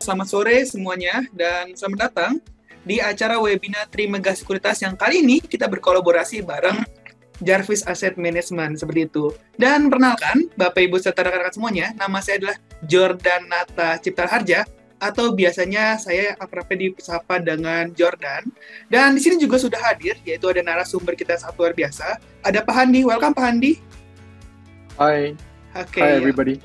Selamat sore semuanya dan selamat datang di acara webinar Trimegah Sekuritas yang kali ini kita berkolaborasi bareng Jarvis Asset Management seperti itu. Dan perkenalkan Bapak Ibu serta rekan-rekan semuanya, nama saya adalah Jordan Nata Cipta Harja atau biasanya saya akrabnya disapa dengan Jordan. Dan di sini juga sudah hadir yaitu ada narasumber kita satu luar biasa. Ada Pak Handi, welcome Pak Handi. Hi. Okay, Hi everybody.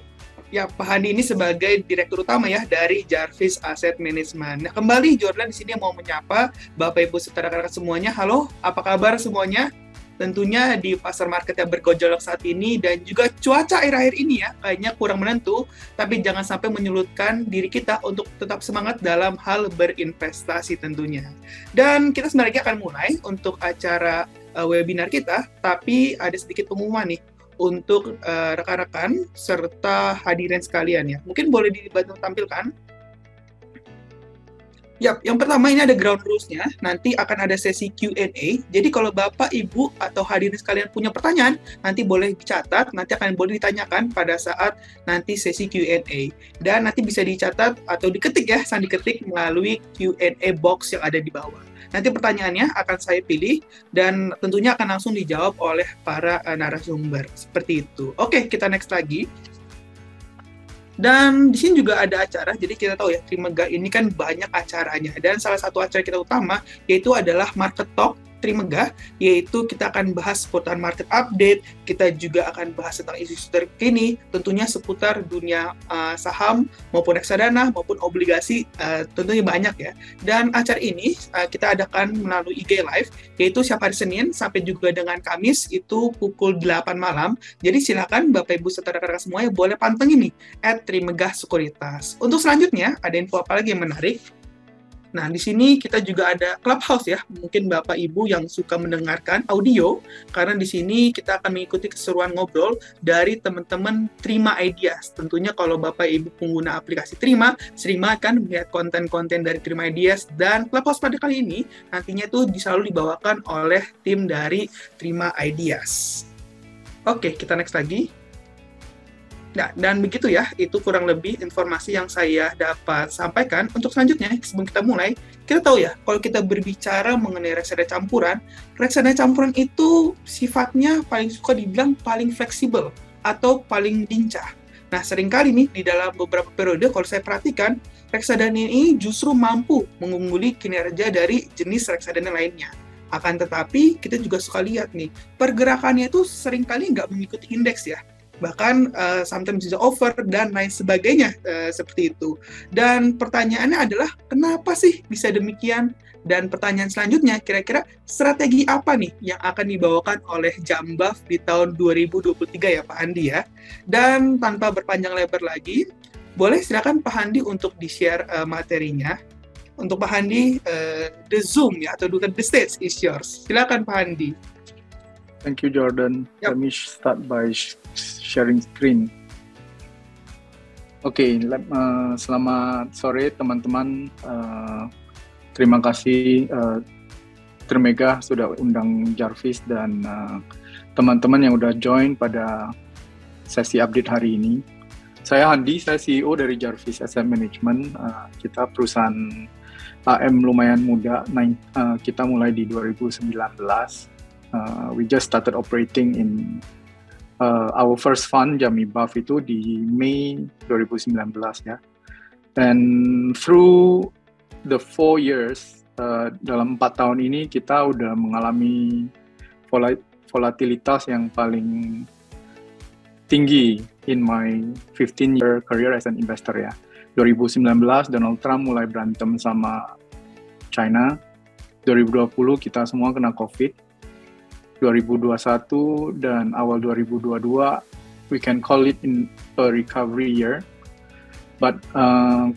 Ya, Pak Handi ini sebagai direktur utama ya dari Jarvis Asset Management. Nah, kembali Jordan di sini mau menyapa Bapak Ibu serta rekan-rekan semuanya. Halo, apa kabar semuanya? Tentunya di pasar market yang bergejolak saat ini dan juga cuaca akhir-akhir ini ya kayaknya kurang menentu, tapi jangan sampai menyulitkan diri kita untuk tetap semangat dalam hal berinvestasi tentunya. Dan kita sebenarnya akan mulai untuk acara webinar kita, tapi ada sedikit pengumuman nih untuk rekan-rekan serta hadirin sekalian ya. Mungkin boleh dibantu tampilkan. Yap, yang pertama ini ada ground rules-nya. Nanti akan ada sesi Q&A. Jadi kalau Bapak, Ibu, atau hadirin sekalian punya pertanyaan, nanti boleh dicatat, nanti akan boleh ditanyakan pada saat nanti sesi Q&A. Dan nanti bisa dicatat atau diketik ya, sambil diketik melalui Q&A box yang ada di bawah. Nanti pertanyaannya akan saya pilih dan tentunya akan langsung dijawab oleh para narasumber. Seperti itu. Oke, kita next lagi. Dan di sini juga ada acara, jadi kita tahu ya, Trimegah ini kan banyak acaranya. Dan salah satu acara kita utama yaitu adalah Market Talk Trimegah, yaitu kita akan bahas seputar market update, kita juga akan bahas tentang isu-isu terkini, tentunya seputar dunia saham maupun reksadana maupun obligasi, tentunya banyak ya. Dan acara ini kita adakan melalui IG Live, yaitu setiap hari Senin sampai juga dengan Kamis itu pukul 8 malam. Jadi silakan Bapak Ibu serta rekan-rekan semuanya boleh pantengin nih @Trimegah Sekuritas. Untuk selanjutnya ada info apa lagi yang menarik? Nah, di sini kita juga ada Clubhouse ya. Mungkin Bapak Ibu yang suka mendengarkan audio, karena di sini kita akan mengikuti keseruan ngobrol dari teman-teman Trima Ideas. Tentunya kalau Bapak Ibu pengguna aplikasi Trima, sering akan melihat konten-konten dari Trima Ideas, dan Clubhouse pada kali ini nantinya itu selalu dibawakan oleh tim dari Trima Ideas. Oke, kita next lagi. Nah, dan begitu ya, itu kurang lebih informasi yang saya dapat sampaikan. Untuk selanjutnya, sebelum kita mulai, kita tahu ya, kalau kita berbicara mengenai reksadana campuran itu sifatnya paling suka dibilang paling fleksibel atau paling lincah. Nah, seringkali nih, di dalam beberapa periode, kalau saya perhatikan, reksadana ini justru mampu mengungguli kinerja dari jenis reksadana lainnya. Akan tetapi, kita juga suka lihat nih, pergerakannya itu seringkali nggak mengikuti indeks ya. Bahkan sometimes bisa over dan lain sebagainya seperti itu. Dan pertanyaannya adalah kenapa sih bisa demikian? Dan pertanyaan selanjutnya, kira-kira strategi apa nih yang akan dibawakan oleh Jambaf di tahun 2023 ya Pak Handi ya? Dan tanpa berpanjang lebar lagi, boleh silakan Pak Handi untuk di-share materinya. Untuk Pak Handi, the Zoom ya, atau the stage is yours. Silakan Pak Handi. Thank you, Jordan. Yep. Let me start by sharing screen. Oke, selamat sore teman-teman. Terima kasih Trimegah sudah undang Jarvis dan teman-teman yang udah join pada sesi update hari ini. Saya Handi, saya CEO dari Jarvis Asset Management. Kita perusahaan AM lumayan muda. Kita mulai di 2019. We just started operating in our first fund Jamibaf itu di Mei 2019 ya. And through the 4 years, dalam 4 tahun ini kita udah mengalami volatilitas yang paling tinggi in my 15-year career as an investor ya. 2019 Donald Trump mulai berantem sama China. 2020 kita semua kena COVID. 2021 dan awal 2022, we can call it in a recovery year. But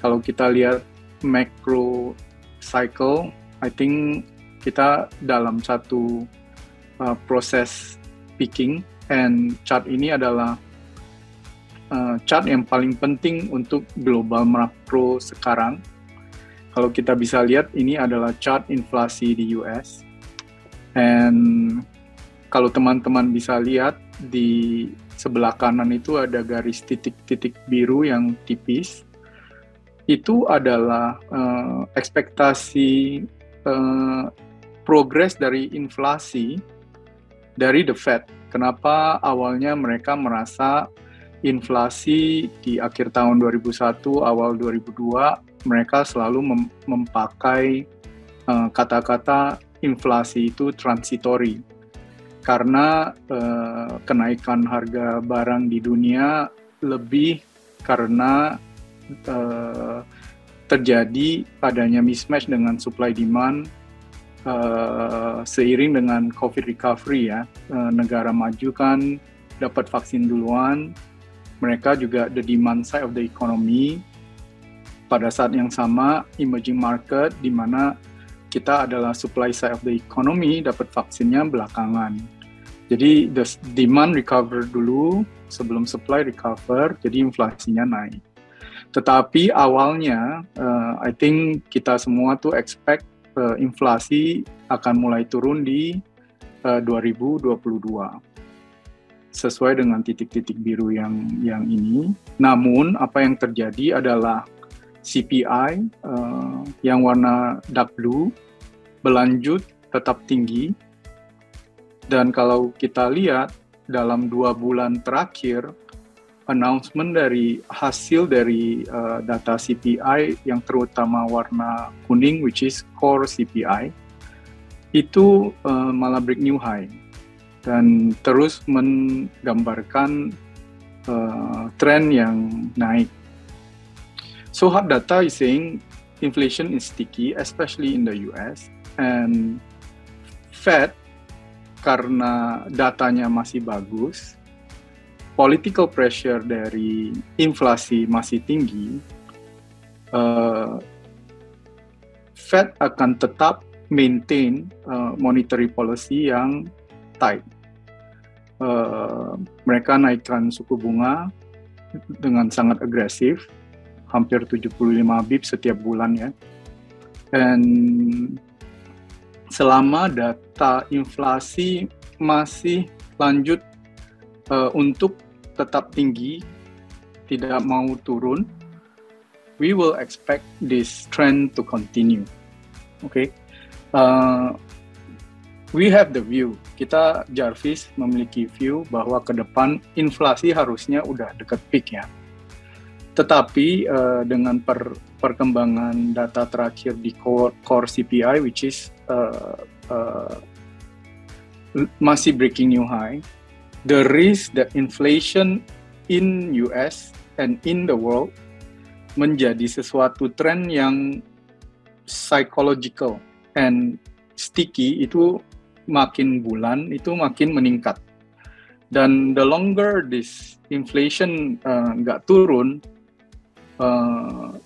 kalau kita lihat macro cycle, I think kita dalam satu proses peaking, and chart ini adalah chart yang paling penting untuk global makro sekarang. Kalau kita bisa lihat, ini adalah chart inflasi di US. And kalau teman-teman bisa lihat, di sebelah kanan itu ada garis titik-titik biru yang tipis. itu adalah ekspektasi progres dari inflasi dari The Fed. Kenapa awalnya mereka merasa inflasi di akhir tahun 2001, awal 2002, mereka selalu memakai kata-kata inflasi itu transitory. Karena kenaikan harga barang di dunia lebih karena terjadi adanya mismatch dengan supply demand seiring dengan COVID recovery ya. Negara maju kan dapat vaksin duluan, mereka juga the demand side of the economy. Pada saat yang sama, emerging market di mana kita adalah supply side of the economy, dapat vaksinnya belakangan. Jadi the demand recover dulu sebelum supply recover, jadi inflasinya naik. Tetapi awalnya, I think kita semua tuh expect inflasi akan mulai turun di 2022. Sesuai dengan titik-titik biru yang ini. Namun apa yang terjadi adalah CPI yang warna dark blue berlanjut tetap tinggi, dan kalau kita lihat dalam 2 bulan terakhir announcement dari hasil dari data CPI yang terutama warna kuning which is core CPI itu malah break new high dan terus menggambarkan tren yang naik. So hard data is saying inflation is sticky, especially in the US, and Fed karena datanya masih bagus, political pressure dari inflasi masih tinggi, Fed akan tetap maintain monetary policy yang tight. Mereka naikkan suku bunga dengan sangat agresif, hampir 75 bps setiap bulan ya. Dan selama data inflasi masih lanjut untuk tetap tinggi, tidak mau turun, we will expect this trend to continue. Okay, we have the view. Kita Jarvis memiliki view bahwa ke depan inflasi harusnya udah dekat peak ya. Tetapi dengan perkembangan data terakhir di core CPI, which is masih breaking new high, the risk that inflation in US and in the world menjadi sesuatu tren yang psychological and sticky itu makin bulan itu makin meningkat. Dan the longer this inflation nggak turun,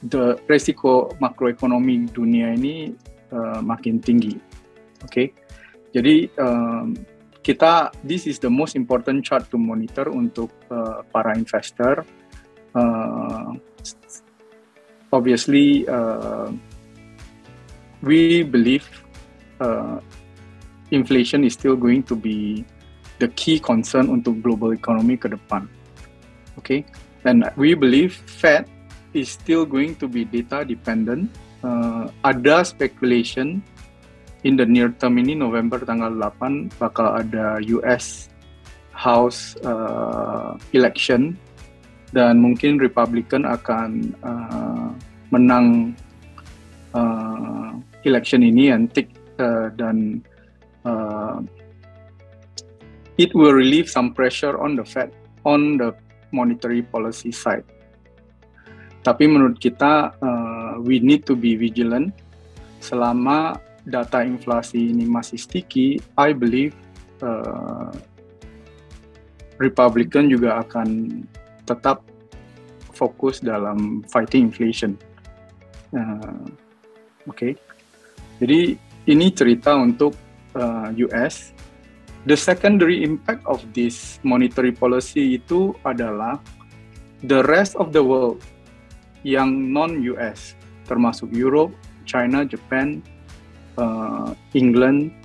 the resiko makroekonomi dunia ini makin tinggi. Okay? Jadi this is the most important chart to monitor untuk para investor. Obviously, we believe inflation is still going to be the key concern untuk global economy ke depan. Okay, and we believe Fed is still going to be data dependent. Ada speculation in the near term ini November tanggal 8 bakal ada US House election dan mungkin Republican akan menang election ini dan it will relieve some pressure on the Fed on the monetary policy side. Tapi menurut kita we need to be vigilant. Selama data inflasi ini masih sticky, I believe Republican juga akan tetap fokus dalam fighting inflation. Okay. Jadi ini cerita untuk US. The secondary impact of this monetary policy itu adalah the rest of the world yang non-US, termasuk Europe, China, Japan, England,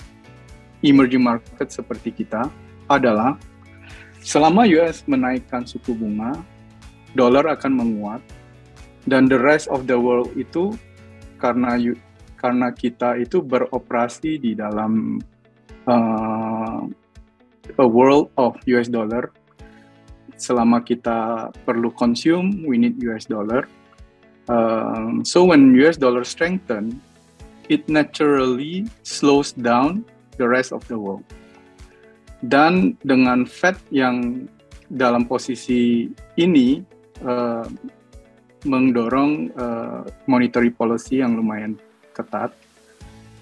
emerging market seperti kita, adalah selama US menaikkan suku bunga, dolar akan menguat, Dan the rest of the world itu karena kita itu beroperasi di dalam a world of US dollar. Selama kita perlu consume, we need US dollar. So when US dollar strengthen, it naturally slows down the rest of the world. Dan dengan Fed yang dalam posisi ini mendorong monetary policy yang lumayan ketat,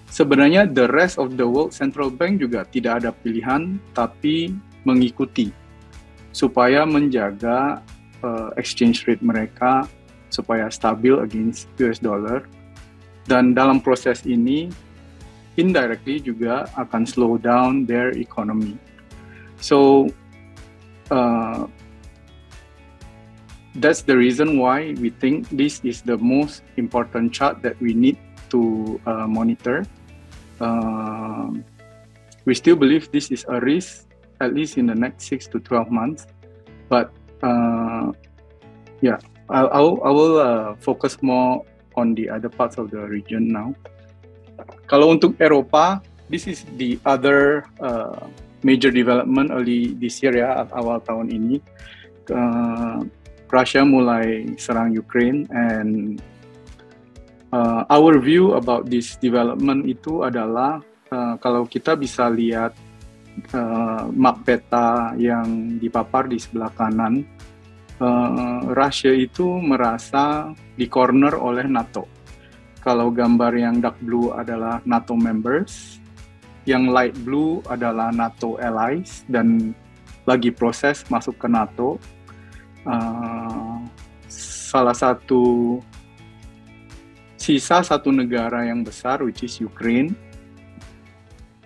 sebenarnya the rest of the world central bank juga tidak ada pilihan tapi mengikuti supaya menjaga exchange rate mereka supaya stabil against US dollar. Dan dalam proses ini indirectly juga akan slow down their economy. So that's the reason why we think this is the most important chart that we need to monitor. We still believe this is a risk, at least in the next 6 to 12 months. But yeah, I will focus more on the other parts of the region now. Kalau untuk Eropa, this is the other major development early this year ya, awal tahun ini. Russia mulai serang Ukraine, and our view about this development itu adalah kalau kita bisa lihat map peta yang dipapar di sebelah kanan, Russia itu merasa di corner oleh NATO. Kalau gambar yang dark blue adalah NATO members, yang light blue adalah NATO allies dan lagi proses masuk ke NATO. Sisa satu negara yang besar, which is Ukraine,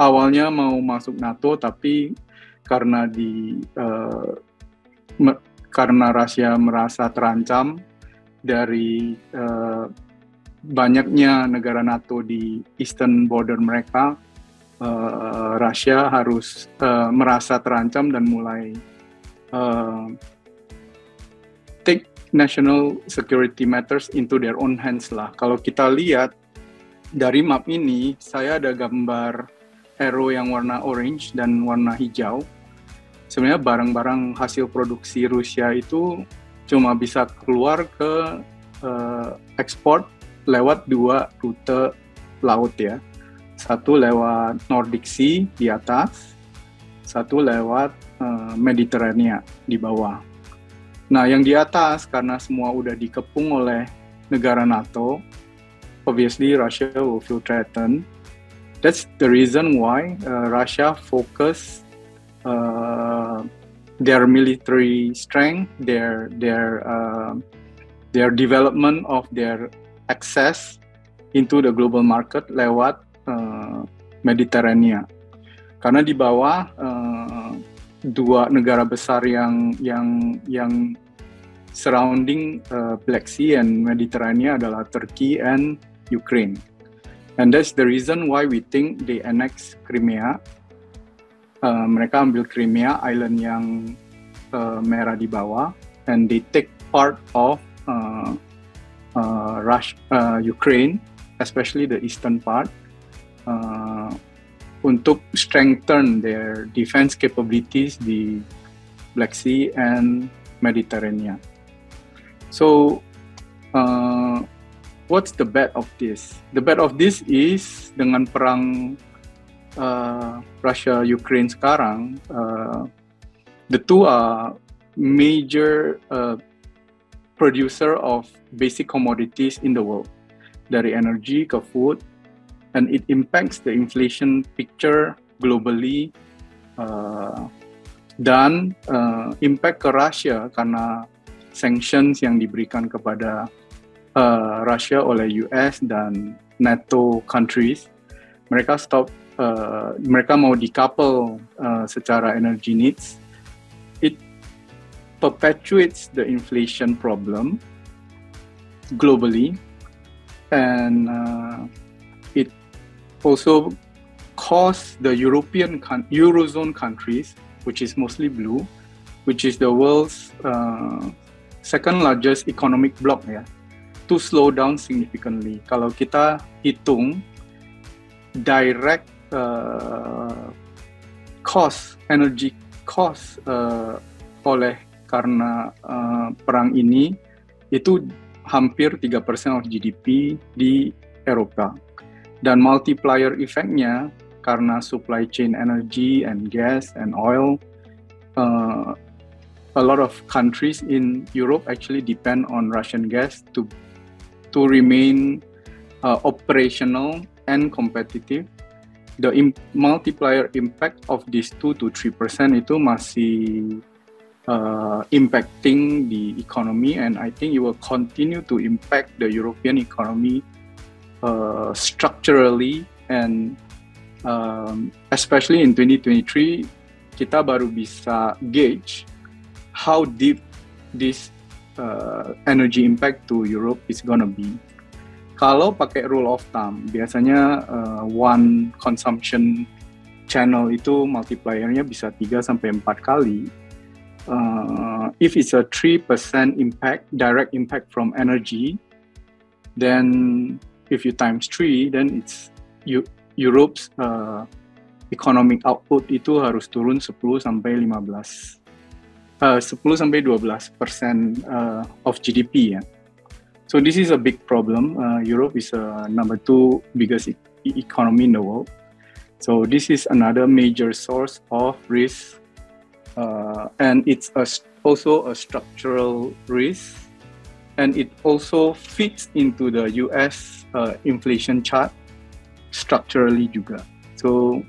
awalnya mau masuk NATO, tapi karena karena Rusia merasa terancam dari banyaknya negara NATO di eastern border mereka, Rusia harus merasa terancam dan mulai take national security matters into their own hands lah. Kalau kita lihat dari map ini, saya ada gambar arrow yang warna orange dan warna hijau. Sebenarnya barang-barang hasil produksi Rusia itu cuma bisa keluar ke ekspor lewat dua rute laut ya. Satu lewat Nordic Sea di atas, satu lewat Mediterania di bawah. Nah, yang di atas karena semua udah dikepung oleh negara NATO, obviously Russia will feel threatened. That's the reason why Russia focus their military strength, their development of their access into the global market lewat Mediterania. Karena di bawah dua negara besar yang surrounding Black Sea and Mediterania adalah Turkey and Ukraine. And that's the reason why we think they annex Crimea. Mereka ambil Crimea, island yang merah di bawah, and they take part of Ukraine, especially the eastern part, untuk strengthen their defense capabilities di Black Sea and Mediterranean. So, what's the bad of this? The bad of this is dengan perang Russia-Ukraine sekarang, the two are major producer of basic commodities in the world, dari energy ke food, and it impacts the inflation picture globally, dan impact ke Russia karena sanctions yang diberikan kepada Russia oleh US dan NATO countries. Mereka mau decouple secara energy needs. It perpetuates the inflation problem globally, and it also caused the Eurozone countries, which is mostly blue, which is the world's second largest economic bloc ya. to slow down significantly. Kalau kita hitung direct cost, energy cost oleh karena perang ini itu hampir 3% of GDP di Eropa. Dan multiplier effect-nya karena supply chain energy and gas and oil, a lot of countries in Europe actually depend on Russian gas to remain operational and competitive. The multiplier impact of this 2 to 3% itu masih impacting the economy, and I think it will continue to impact the European economy structurally, and especially in 2023 kita baru bisa gauge how deep this energy impact to Europe is gonna be. Kalau pakai rule of thumb, biasanya one consumption channel itu multipliernya bisa 3-4 kali. If it's a 3% impact, direct impact from energy, then if you times 3, then it's Europe's economic output itu harus turun 10-12% of GDP ya. So this is a big problem. Europe is number 2 biggest economy in the world. So this is another major source of risk, and it's also a structural risk, and it also fits into the US inflation chart structurally juga. So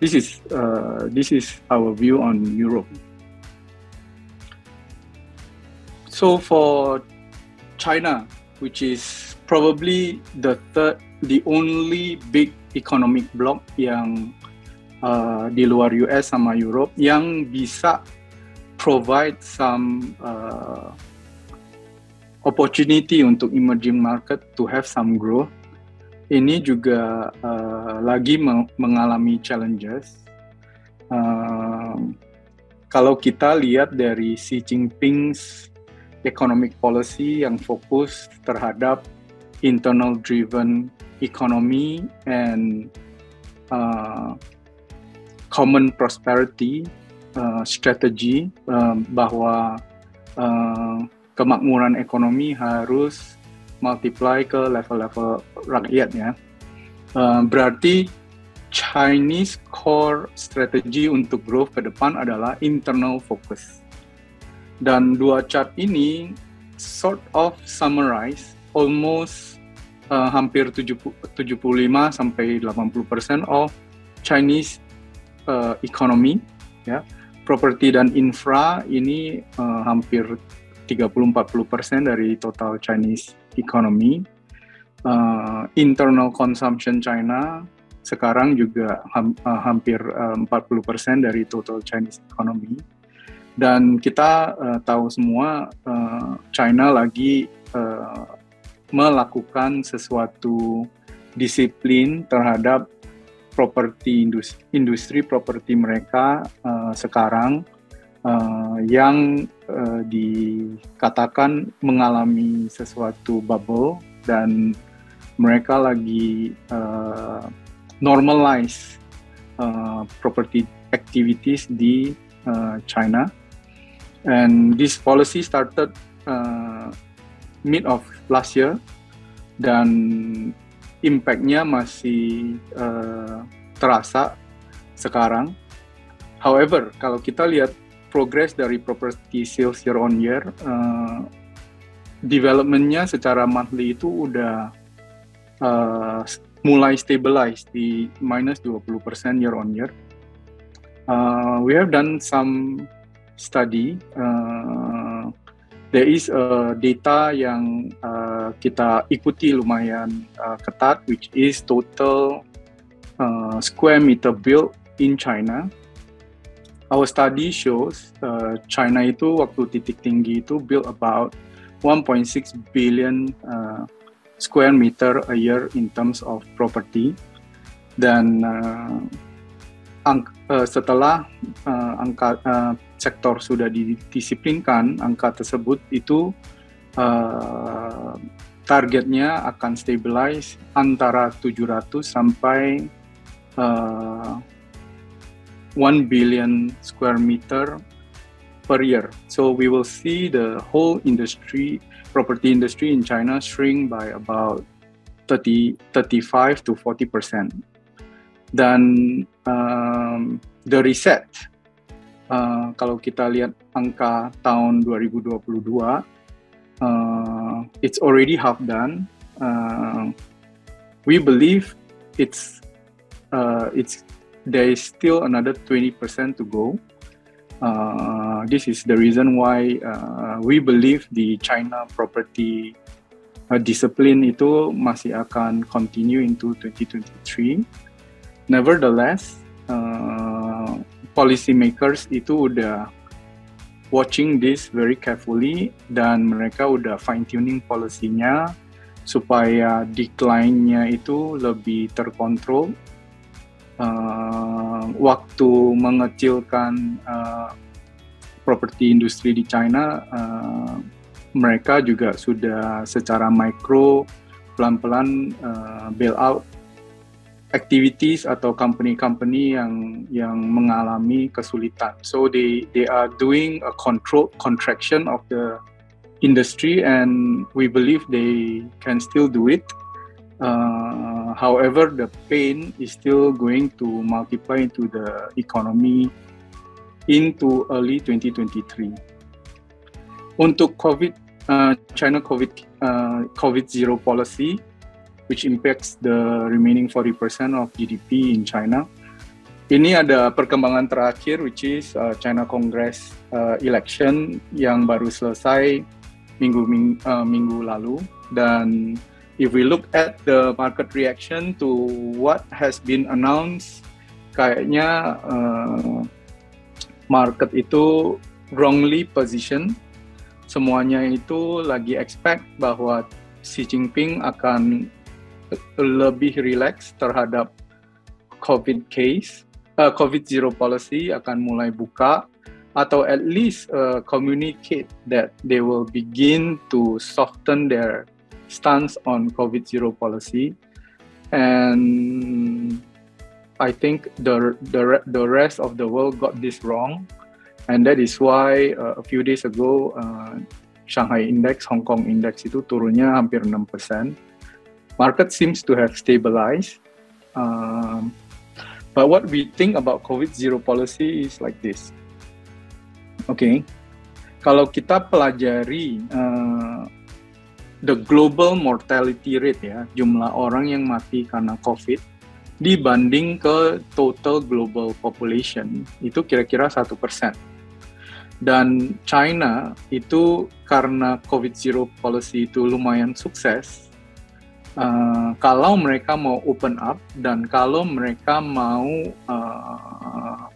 this is our view on Europe. So for China, which is probably the only big economic bloc yang di luar US sama Europe yang bisa provide some opportunity untuk emerging market to have some growth. Ini juga lagi mengalami challenges. Kalau kita lihat dari Xi Jinping's economic policy yang fokus terhadap internal driven economy and common prosperity strategy, bahwa kemakmuran ekonomi harus multiply ke level-level rakyat ya. Berarti Chinese core strategy untuk growth ke depan adalah internal focus. Dan dua chart ini sort of summarize almost hampir 75-80% of Chinese economy ya. Property dan infra ini hampir 30-40% dari total Chinese economy. Internal consumption China sekarang juga hampir 40% dari total Chinese economy. Dan kita tahu semua China lagi melakukan sesuatu disiplin terhadap industri properti mereka sekarang yang dikatakan mengalami sesuatu bubble, dan mereka lagi normalize property activities di China. And this policy started mid of last year, dan impact-nya masih terasa sekarang. However, kalau kita lihat progress dari property sales year on year, development-nya secara monthly itu udah mulai stabilize di minus 20% year on year. We have done some study. There is data yang kita ikuti lumayan ketat, which is total square meter built in China. Our study shows China itu waktu titik tinggi itu built about 1.6 billion square meter a year in terms of property. Dan setelah sektor sudah didisiplinkan, angka tersebut itu targetnya akan stabilize antara 700 sampai 1 billion square meter per year. So we will see the whole industry, property industry in China shrink by about 35 to 40%. Dan the reset, kalau kita lihat angka tahun 2022, it's already half done. We believe there is still another 20% to go. This is the reason why we believe the China property discipline itu masih akan continue into 2023. Nevertheless, policy makers itu udah watching this very carefully dan mereka udah fine tuning policy-nya supaya decline-nya itu lebih terkontrol. Waktu mengecilkan properti industri di China, mereka juga sudah secara mikro pelan-pelan bail out activities atau company-company yang mengalami kesulitan. So they are doing a controlled contraction of the industry, and we believe they can still do it. However, the pain is still going to multiply into the economy into early 2023. Untuk China COVID zero policy, which impacts the remaining 40% of GDP in China. Ini ada perkembangan terakhir, which is China Congress election yang baru selesai minggu lalu. Dan if we look at the market reaction to what has been announced, kayaknya market itu wrongly positioned. Semuanya itu lagi expect bahwa Xi Jinping akan lebih relax terhadap COVID zero policy, akan mulai buka, atau at least communicate that they will begin to soften their stance on COVID zero policy. And I think the rest of the world got this wrong, and that is why a few days ago Shanghai Index, Hong Kong Index itu turunnya hampir 6%. Market seems to have stabilized. But what we think about COVID zero policy is like this. Okay, kalau kita pelajari the global mortality rate, ya, jumlah orang yang mati karena COVID dibanding ke total global population, itu kira-kira 1%. Dan China itu karena COVID zero policy itu lumayan sukses, kalau mereka mau open up dan kalau mereka mau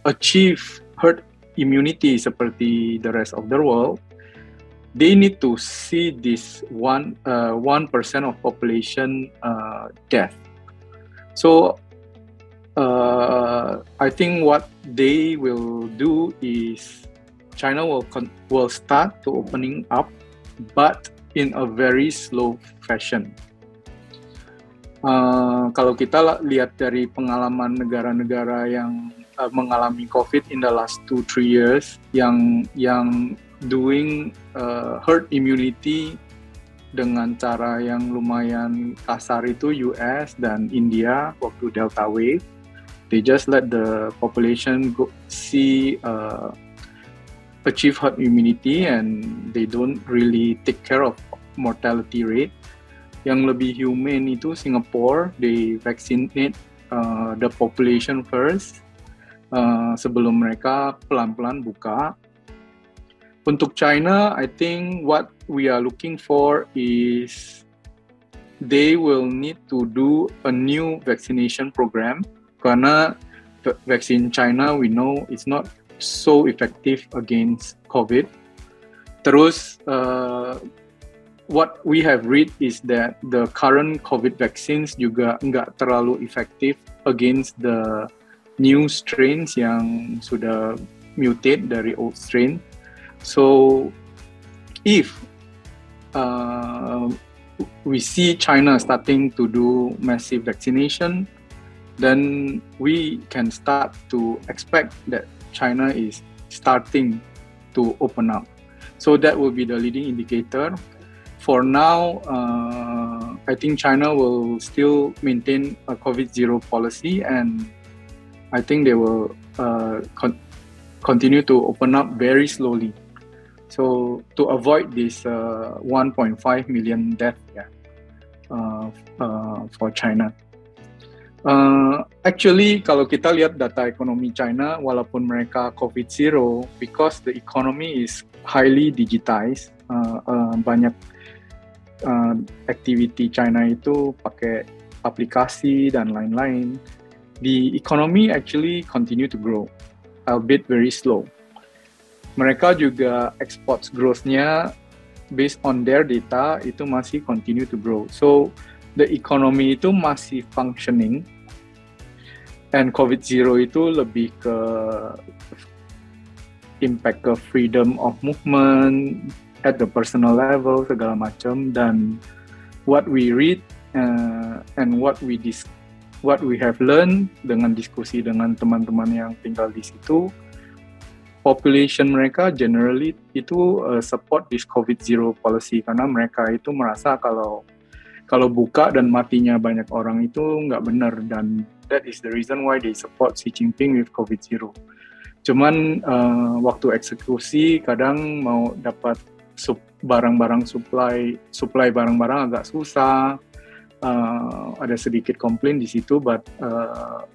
achieve herd immunity seperti the rest of the world, they need to see this 1% of population death. So I think what they will do is China will start to opening up, but in a very slow fashion. Kalau kita lihat dari pengalaman negara-negara yang mengalami COVID in the last 2-3 years, yang doing herd immunity dengan cara yang lumayan kasar itu US dan India waktu Delta wave. They just let the population achieve herd immunity, and they don't really take care of mortality rate. Yang lebih humane itu Singapore, they vaccinate the population first sebelum mereka pelan-pelan buka. Untuk China, I think what we are looking for is they will need to do a new vaccination program, karena vaccine China we know is not so effective against COVID. Terus what we have read is that the current COVID vaccines juga nggak terlalu efektif against the new strains yang sudah mutate dari old strain. So if we see China starting to do massive vaccination, then we can start to expect that China is starting to open up. So that will be the leading indicator. For now, I think China will still maintain a COVID-0 policy, and I think they will continue to open up very slowly. So to avoid this 1.5 million death for China. Actually, kalau kita lihat data ekonomi China, walaupun mereka COVID-0, because the economy is highly digitized, banyak activity China itu pakai aplikasi dan lain-lain, the economy actually continue to grow, albeit very slow. Mereka juga exports growth-nya based on their data itu masih continue to grow. So the economy itu masih functioning, and COVID-0 itu lebih ke impact ke freedom of movement at the personal level segala macam. Dan what we read and what we have learned dengan diskusi dengan teman-teman yang tinggal di situ, population mereka generally itu support this COVID-0 policy, karena mereka itu merasa kalau buka dan matinya banyak orang itu nggak benar, dan that is the reason why they support Xi Jinping with COVID-0. Cuman waktu eksekusi kadang mau dapat barang-barang supply barang-barang agak susah, ada sedikit komplain di situ, but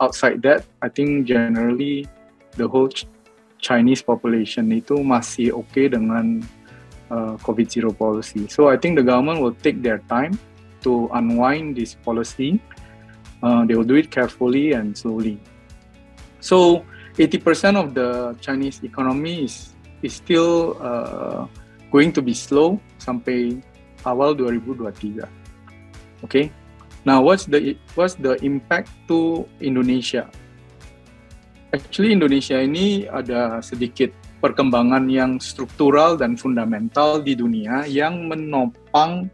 outside that, I think generally the whole Chinese population itu masih okay dengan COVID-0 policy. So I think the government will take their time to unwind this policy. They will do it carefully and slowly. So 80% of the Chinese economy is still going to be slow sampai awal 2023. Okay. Now what's the impact to Indonesia? Actually Indonesia ini ada sedikit perkembangan yang struktural dan fundamental di dunia yang menopang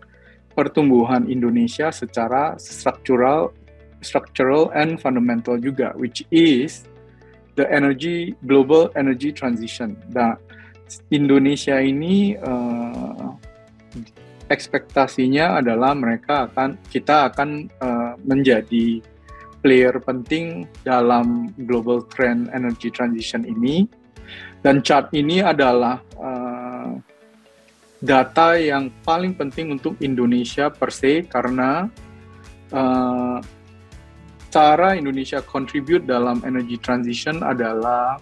pertumbuhan Indonesia secara structural and fundamental juga, which is the global energy transition. Nah, Indonesia ini ekspektasinya adalah kita akan menjadi player penting dalam global trend energy transition ini. Dan chart ini adalah data yang paling penting untuk Indonesia per se, karena cara Indonesia contribute dalam energy transition adalah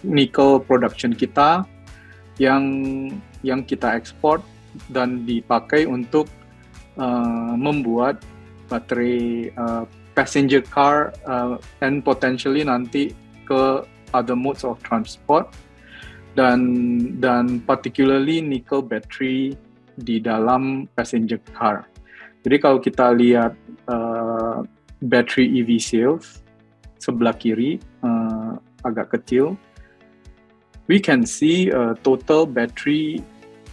nickel production kita yang kita ekspor dan dipakai untuk membuat baterai passenger car and potentially nanti ke other modes of transport, dan particularly nickel battery di dalam passenger car. Jadi kalau kita lihat battery EV sales sebelah kiri agak kecil, we can see total battery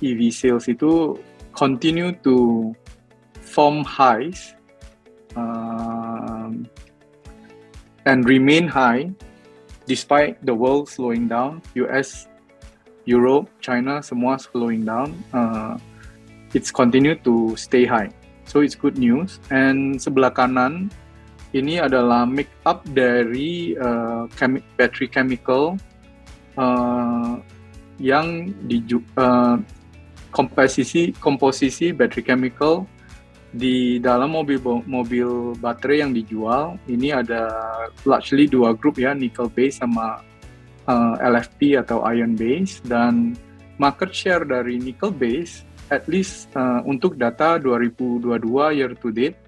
EV sales itu continue to form highs and remain high despite the world slowing down. US, Europe, China semua slowing down. It's continue to stay high. So it's good news. And sebelah kanan ini adalah make up dari battery chemical yang komposisi battery chemical di dalam mobil baterai yang dijual. Ini ada largely dua grup ya, nickel base sama LFP atau iron base, dan market share dari nickel base at least untuk data 2022 year to date,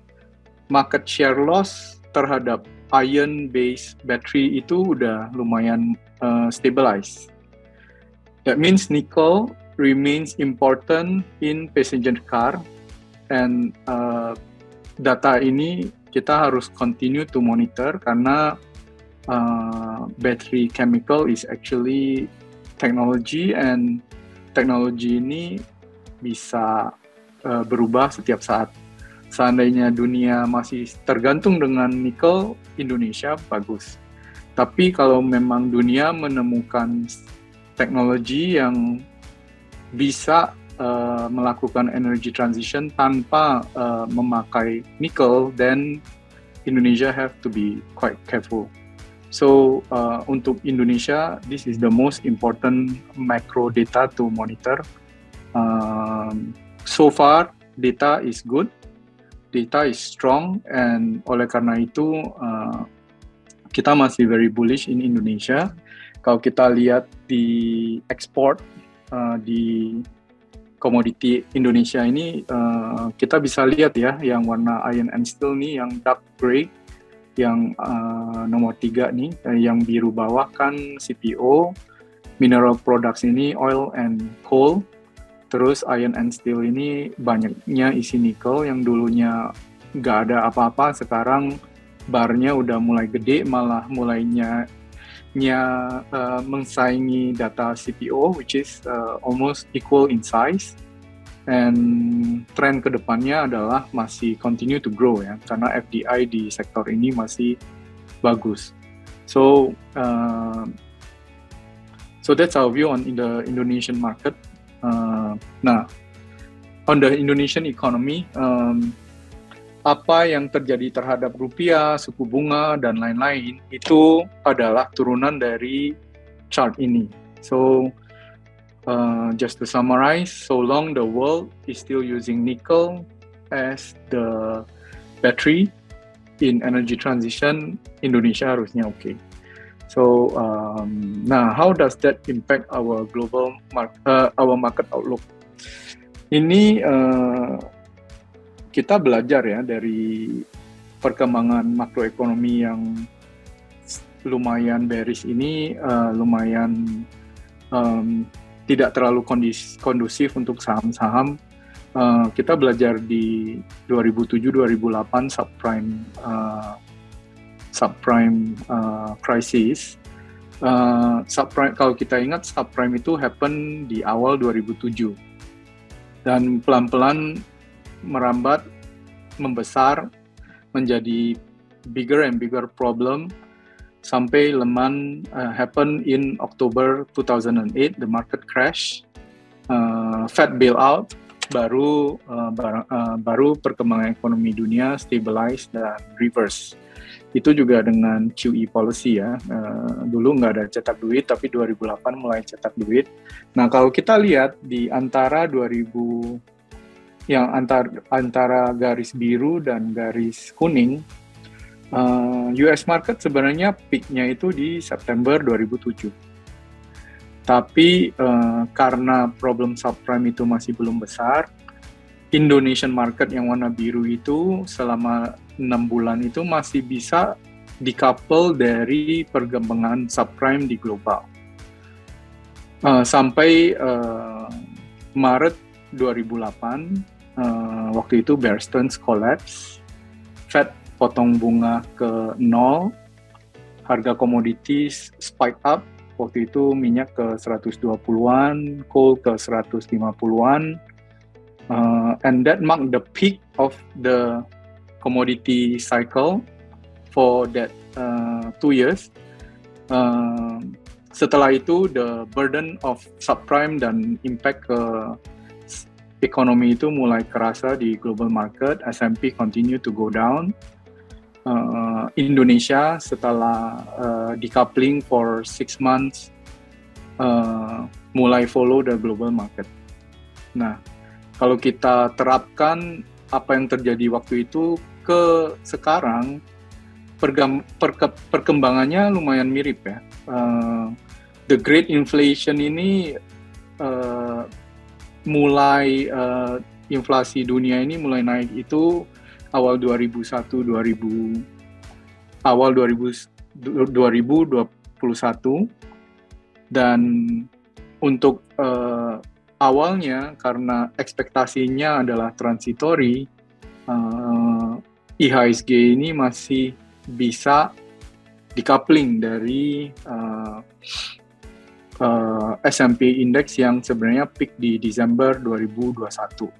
market share loss terhadap iron base battery itu udah lumayan stabilized. That means nickel remains important in passenger car, and data ini kita harus continue to monitor karena battery chemical is actually technology, and teknologi ini bisa berubah setiap saat. Seandainya dunia masih tergantung dengan nikel, Indonesia bagus. Tapi kalau memang dunia menemukan teknologi yang bisa melakukan energy transition tanpa memakai nikel, then Indonesia have to be quite careful. So untuk Indonesia, this is the most important macro data to monitor. So far, data is good, data is strong, and oleh karena itu kita masih very bullish in Indonesia. Kalau kita lihat di ekspor di komoditi Indonesia ini, kita bisa lihat ya, yang warna iron and steel nih, yang dark gray, yang nomor 3 nih, yang biru bawah kan CPO, mineral products ini oil and coal, terus iron and steel ini banyaknya isi nikel, yang dulunya nggak ada apa-apa, sekarang barnya udah mulai gede, malah mulainya mengsaingi data CPO, which is almost equal in size. And tren kedepannya adalah masih continue to grow ya, karena FDI di sektor ini masih bagus. So that's our view on the Indonesian market. Nah, on the Indonesian economy, apa yang terjadi terhadap rupiah, suku bunga, dan lain-lain, itu adalah turunan dari chart ini. So, just to summarize, so long the world is still using nickel as the battery in energy transition, Indonesia harusnya okay. So, nah, how does that impact our global our market outlook? Ini kita belajar ya dari perkembangan makroekonomi yang lumayan bearish ini, lumayan tidak terlalu kondusif untuk saham-saham. Kita belajar di 2007-2008 subprime crisis. Subprime, kalau kita ingat, subprime itu happen di awal 2007 dan pelan-pelan merambat, membesar, menjadi bigger and bigger problem sampai Lehman happen in October 2008, the market crash, Fed bailout, baru perkembangan ekonomi dunia stabilize dan reverse. Itu juga dengan QE policy ya, dulu nggak ada cetak duit, tapi 2008 mulai cetak duit. Nah, kalau kita lihat di antara 2000 yang antara garis biru dan garis kuning, US market sebenarnya peak-nya itu di September 2007. Tapi karena problem subprime itu masih belum besar, Indonesian market yang warna biru itu selama 6 bulan itu masih bisa decouple dari perkembangan subprime di global. Sampai Maret 2008, waktu itu Bear Stearns collapse, Fed potong bunga ke 0, harga komoditis spike up, waktu itu minyak ke 120-an, coal ke 150-an, and that marked the peak of the commodity cycle for that 2 years. Setelah itu, the burden of subprime dan impact ke ekonomi itu mulai kerasa di global market. S&P continue to go down. Indonesia setelah decoupling for 6 months mulai follow the global market. Nah, kalau kita terapkan apa yang terjadi waktu itu ke sekarang, perkembangannya lumayan mirip ya. The Great Inflation ini mulai inflasi dunia ini mulai naik itu awal 2021 dan untuk awalnya karena ekspektasinya adalah transitory, IHSG ini masih bisa decoupling dari S&P Index yang sebenarnya peak di Desember 2021.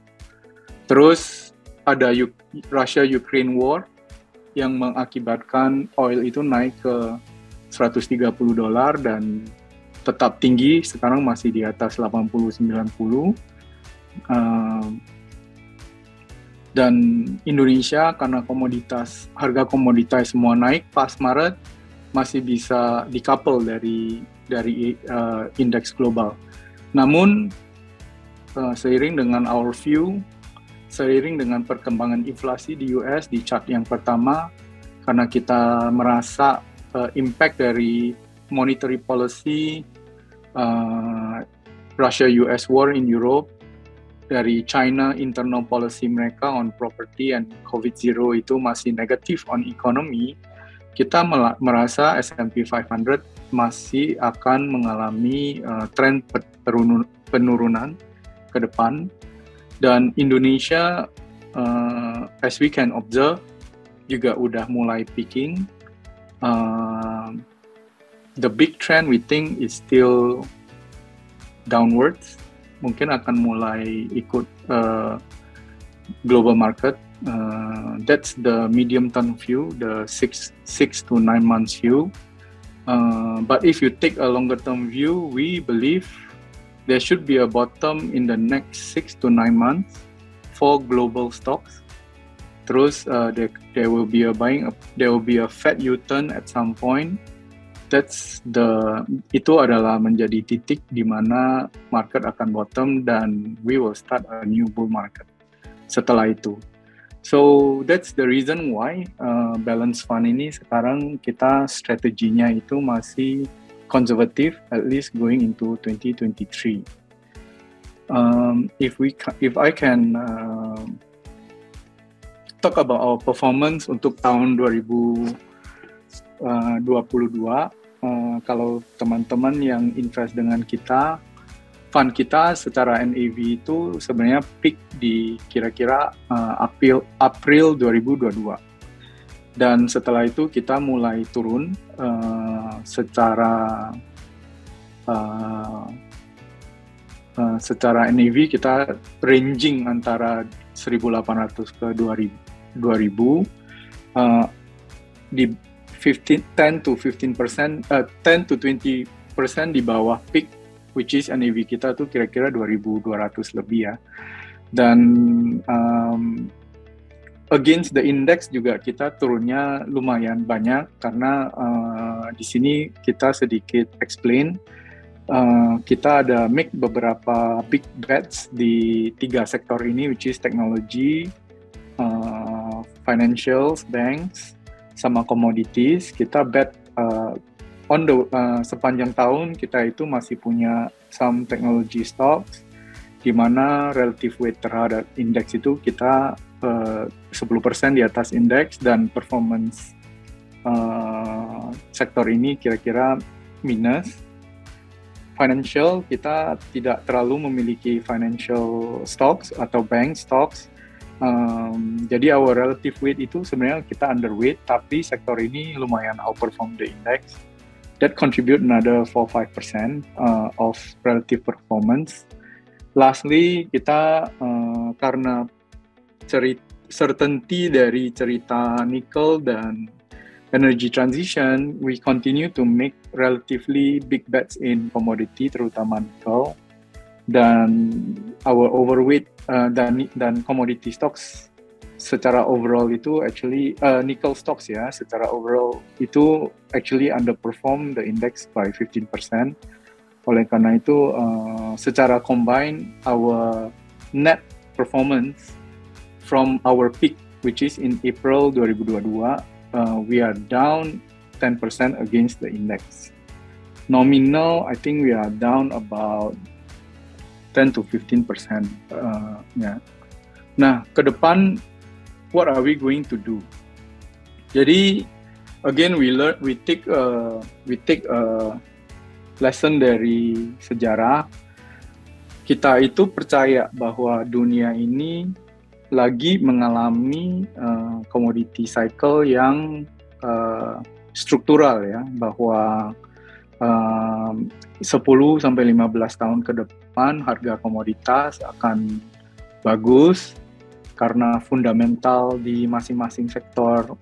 Terus ada Russia-Ukraine War yang mengakibatkan oil itu naik ke $130 dan tetap tinggi, sekarang masih di atas 80-90. Dan Indonesia karena harga komoditas semua naik pas Maret masih bisa decouple dari indeks global. Namun seiring dengan perkembangan inflasi di US di chart yang pertama, karena kita merasa impact dari monetary policy, Russia-US war in Europe, dari China internal policy mereka on property and COVID-0 itu masih negatif on economy, kita merasa S&P 500 masih akan mengalami tren penurunan ke depan. Dan Indonesia, as we can observe, juga udah mulai peaking. The big trend we think is still downwards. Mungkin akan mulai ikut global market. That's the medium term view, the 6 to 9 months view. But if you take a longer term view, we believe there should be a bottom in the next 6 to 9 months for global stocks. Terus there will be a Fed U-turn at some point. Itu adalah menjadi titik di mana market akan bottom dan we will start a new bull market setelah itu. So that's the reason why balance fund ini sekarang kita strateginya itu masih konservatif, at least going into 2023. If I can talk about our performance untuk tahun 2022, kalau teman-teman yang invest dengan kita, fund kita secara NAV itu sebenarnya peak di kira-kira April 2022. Dan setelah itu kita mulai turun secara NAV kita ranging antara 1.800 ke 2.000 di 10 to 20% di bawah peak, which is NAV kita tuh kira-kira 2.200 lebih ya. Dan against the index juga kita turunnya lumayan banyak karena di sini kita sedikit explain, kita ada make beberapa big bets di 3 sektor ini, which is technology, financials, banks, sama commodities. Kita bet sepanjang tahun kita itu masih punya some technology stocks di mana relative weight terhadap indeks itu kita 10% di atas indeks, dan performance sektor ini kira-kira minus. Financial, kita tidak terlalu memiliki financial stocks atau bank stocks. Jadi our relative weight itu sebenarnya kita underweight, tapi sektor ini lumayan outperform the index. That contribute another 4-5% of relative performance. Lastly, kita karena certainty dari cerita nickel dan energy transition, we continue to make relatively big bets in commodity, terutama nickel. Dan our overweight dan commodity stocks secara overall itu actually nickel stocks ya, secara overall itu actually underperform the index by 15%. Oleh karena itu secara combine our net performance from our peak, which is in April 2022, we are down 10% against the index. Nominal, I think we are down about 10 to 15%. Yeah. Nah, ke depan, what are we going to do? Jadi, again, we take a lesson dari sejarah. Kita itu percaya bahwa dunia ini lagi mengalami commodity cycle yang struktural ya, bahwa 10-15 tahun ke depan harga komoditas akan bagus, karena fundamental di masing-masing sektor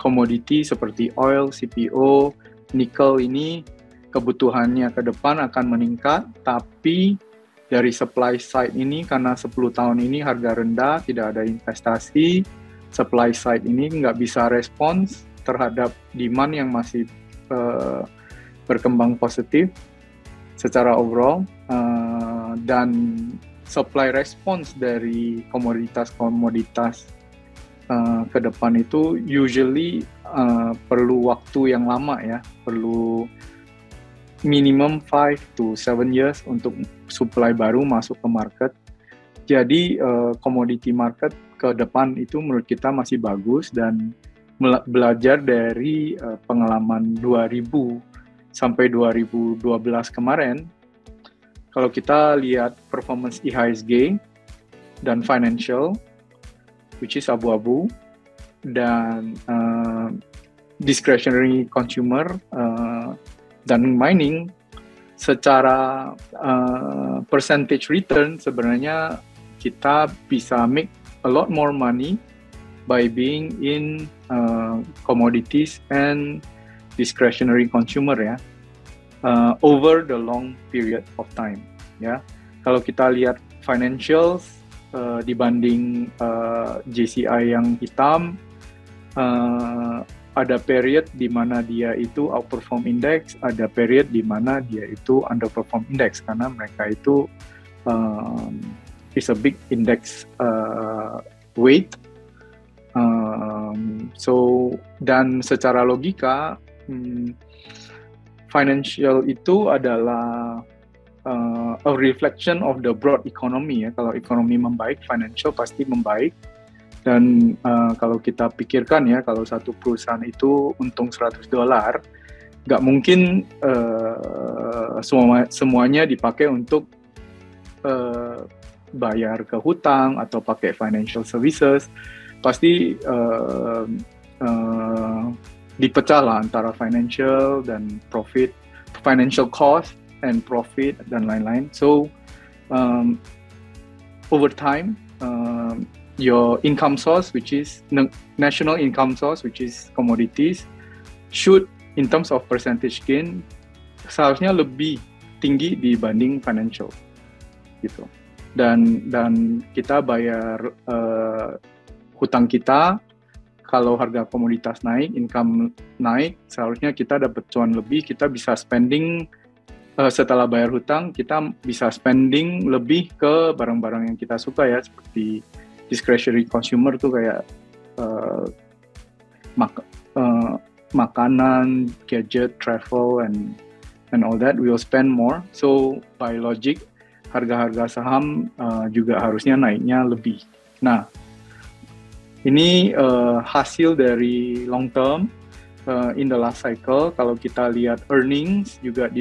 komoditi seperti oil, CPO, nikel ini kebutuhannya ke depan akan meningkat, tapi dari supply side ini karena 10 tahun ini harga rendah, tidak ada investasi, supply side ini nggak bisa respons terhadap demand yang masih berkembang positif secara overall, dan supply response dari komoditas-komoditas ke depan itu usually perlu waktu yang lama ya, perlu minimum 5 to 7 years untuk supply baru masuk ke market. Jadi commodity market ke depan itu menurut kita masih bagus, dan belajar dari pengalaman 2000 sampai 2012 kemarin, kalau kita lihat performance IHSG dan financial, which is abu-abu, dan discretionary consumer dan mining, secara percentage return sebenarnya kita bisa make a lot more money by being in commodities and discretionary consumer ya, over the long period of time ya. Kalau kita lihat financials dibanding JCI yang hitam, ada period di mana dia itu outperform index, ada period di mana dia itu underperform index, karena mereka itu is a big index weight. Dan secara logika financial itu adalah a reflection of the broad economy ya. Kalau ekonomi membaik, financial pasti membaik. Dan kalau kita pikirkan ya, kalau satu perusahaan itu untung $100, nggak mungkin semuanya dipakai untuk bayar ke hutang atau pakai financial services. Pasti dipecah lah antara financial dan profit, financial cost and profit dan lain-lain. So over time, your income source, which is national income source, which is commodities, should in terms of percentage gain seharusnya lebih tinggi dibanding financial, gitu. Dan kita bayar hutang kita. Kalau harga komoditas naik, income naik, seharusnya kita dapat cuan lebih, kita bisa spending, setelah bayar hutang, kita bisa spending lebih ke barang-barang yang kita suka ya, seperti discretionary consumer tuh kayak makanan, gadget, travel, and all that, we will spend more. So, by logic, harga-harga saham juga harusnya naiknya lebih. Nah, ini hasil dari long term in the last cycle. Kalau kita lihat earnings juga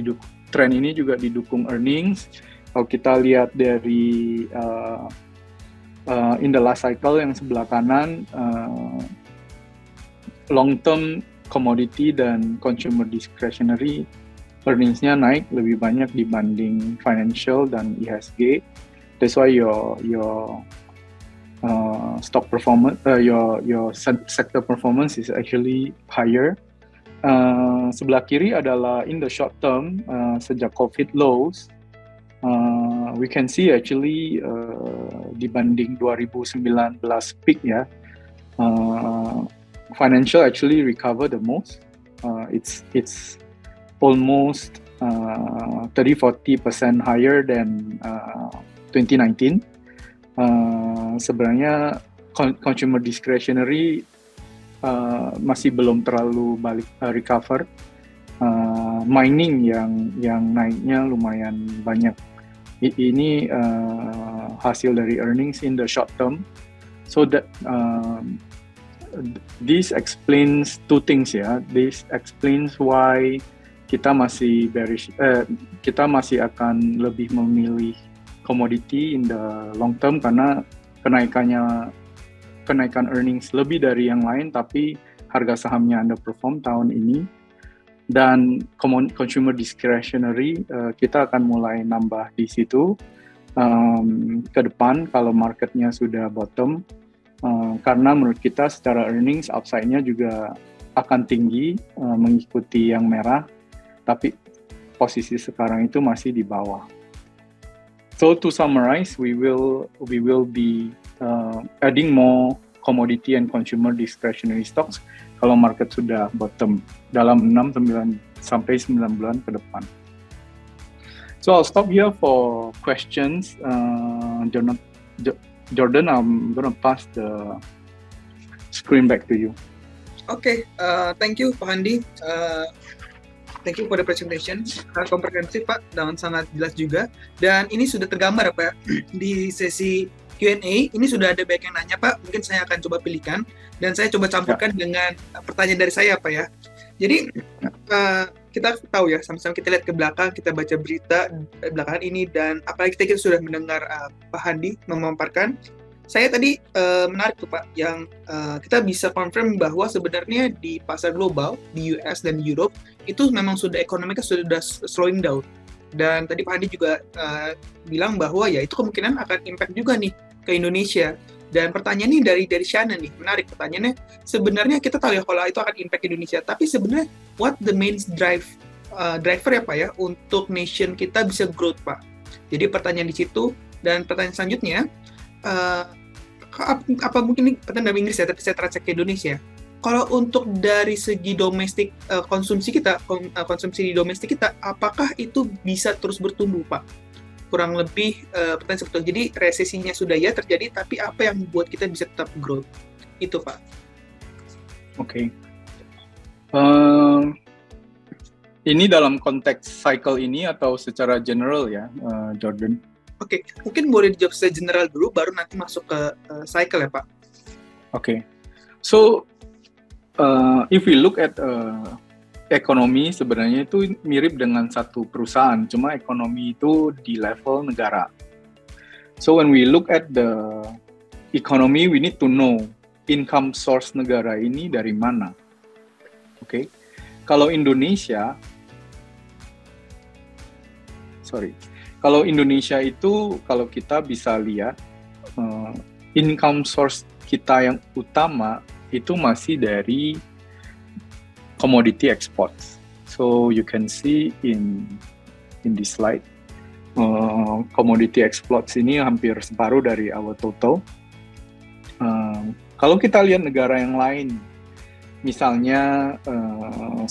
tren ini juga didukung earnings. Kalau kita lihat dari in the last cycle yang sebelah kanan, long term commodity dan consumer discretionary earningsnya naik lebih banyak dibanding financial dan IHSG. That's why your stock performance, your sector performance is actually higher. Sebelah kiri adalah in the short term, sejak COVID lows, we can see actually dibanding 2019 peak ya, financial actually recover the most. It's almost 30-40% higher than 2019. Sebenarnya consumer discretionary masih belum terlalu balik recover. Mining yang naiknya lumayan banyak. Ini hasil dari earnings in the short term. So that this explains two things ya. This explains why kita masih bearish. Kita masih akan lebih memilih commodity in the long term karena kenaikan earnings lebih dari yang lain, tapi harga sahamnya underperform tahun ini. Dan consumer discretionary kita akan mulai nambah di situ. ke depan kalau marketnya sudah bottom, karena menurut kita secara earnings upside-nya juga akan tinggi mengikuti yang merah, tapi posisi sekarang itu masih di bawah. So to summarize, we will be adding more commodity and consumer discretionary stocks kalau market sudah bottom dalam 6 sampai 9 bulan ke depan. So I'll stop here for questions. Jordan, I'm gonna pass the screen back to you. Oke, thank you Pak Handi. Thank you for the presentation. Sangat komprehensif Pak, dan sangat jelas juga. Dan ini sudah tergambar Pak di sesi Q&A. Ini sudah ada banyak yang nanya Pak. Mungkin saya akan coba pilihkan dan saya coba campurkan dengan pertanyaan dari saya Pak ya. Jadi kita tahu ya, sama-sama kita lihat ke belakang, kita baca berita belakangan ini, dan apalagi kita sudah mendengar Pak Handi memaparkan. Saya tadi menarik tuh Pak, yang kita bisa confirm bahwa sebenarnya di pasar global, di US dan Europe, itu memang sudah ekonominya sudah slowing down. Dan tadi Pak Handi juga bilang bahwa ya itu kemungkinan akan impact juga nih ke Indonesia. Dan pertanyaan ini dari Shana nih, menarik pertanyaannya. Sebenarnya kita tahu ya kalau itu akan impact Indonesia, tapi sebenarnya what the main driver ya Pak ya, untuk nation kita bisa growth Pak. Jadi pertanyaan di situ, dan pertanyaan selanjutnya, apa mungkin ini pertanyaan dalam Inggris ya, tapi saya translate ke Indonesia. Kalau untuk dari segi domestik konsumsi di domestik kita, apakah itu bisa terus bertumbuh Pak? Kurang lebih pertanyaan seperti itu. Jadi resesinya sudah ya terjadi, tapi apa yang membuat kita bisa tetap growth? Itu Pak. Oke. Ini dalam konteks cycle ini atau secara general ya, Jordan? Oke, mungkin boleh dijawab secara general dulu, baru nanti masuk ke cycle ya Pak. Oke. So, if we look at ekonomi, sebenarnya itu mirip dengan satu perusahaan, cuma ekonomi itu di level negara. So, when we look at the economy, we need to know income source negara ini dari mana. Oke. Kalau Indonesia itu, kalau kita bisa lihat, income source kita yang utama itu masih dari commodity exports. So you can see in this slide, commodity exports ini hampir separuh dari our total. Kalau kita lihat negara yang lain, misalnya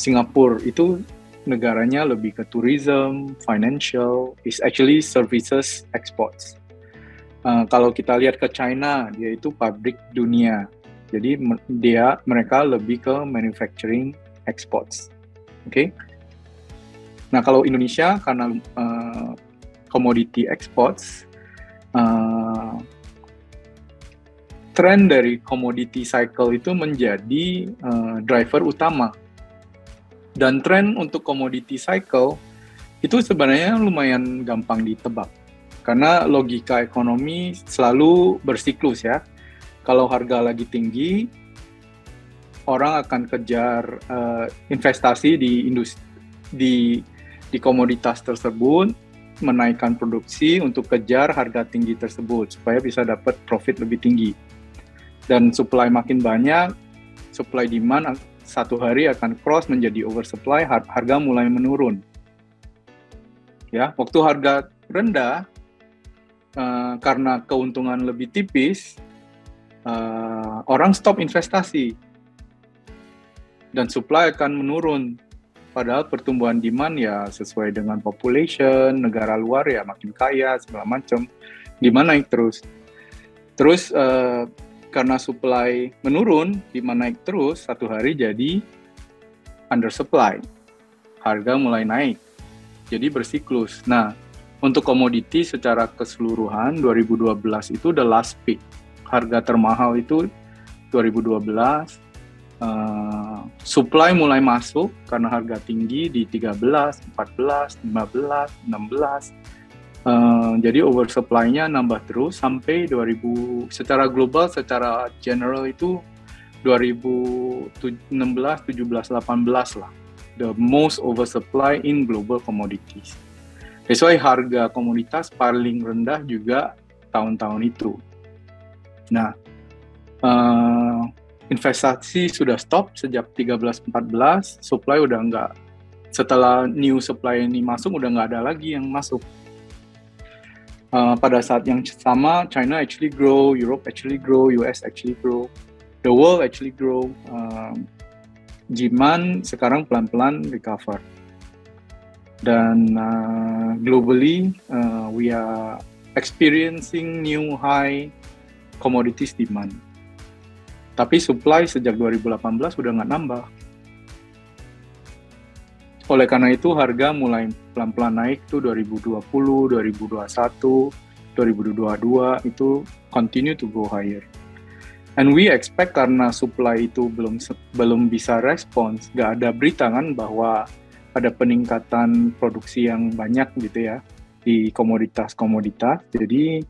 Singapura, itu negaranya lebih ke tourism, financial, is actually services exports. Kalau kita lihat ke China, dia itu pabrik dunia. Jadi mereka lebih ke manufacturing exports. Oke? Nah, kalau Indonesia karena commodity exports, tren dari commodity cycle itu menjadi driver utama. Dan tren untuk commodity cycle itu sebenarnya lumayan gampang ditebak. Karena logika ekonomi selalu bersiklus ya. Kalau harga lagi tinggi, orang akan kejar investasi di komoditas tersebut, menaikkan produksi untuk kejar harga tinggi tersebut supaya bisa dapat profit lebih tinggi. Dan supply makin banyak, supply demand satu hari akan cross menjadi oversupply, harga mulai menurun. Ya, waktu harga rendah, karena keuntungan lebih tipis, orang stop investasi dan supply akan menurun. Padahal pertumbuhan demand ya sesuai dengan population, negara luar ya makin kaya, segala macam, demand naik terus. Terus karena supply menurun, demand naik terus, satu hari jadi undersupply. Harga mulai naik, jadi bersiklus. Nah, untuk komoditi secara keseluruhan, 2012 itu the last peak. Harga termahal itu 2012, supply mulai masuk karena harga tinggi di 13, 14, 15, 16. Jadi oversupply-nya nambah terus sampai 2000, secara global, secara general itu 2016, 17, 18 lah. The most oversupply in global commodities. That's why harga komoditas paling rendah juga tahun-tahun itu. Nah, investasi sudah stop sejak 13-14, supply udah nggak, setelah new supply ini masuk udah nggak ada lagi yang masuk. Pada saat yang sama, China actually grow, Europe actually grow, US actually grow, the world actually grow. Demand sekarang pelan-pelan recover. Dan globally, we are experiencing new high commodities demand. Tapi supply sejak 2018 udah nggak nambah. Oleh karena itu harga mulai pelan-pelan naik tuh 2020, 2021, 2022 itu continue to go higher. And we expect karena supply itu belum bisa respons, nggak ada berita kan bahwa ada peningkatan produksi yang banyak gitu ya di komoditas-komoditas. Jadi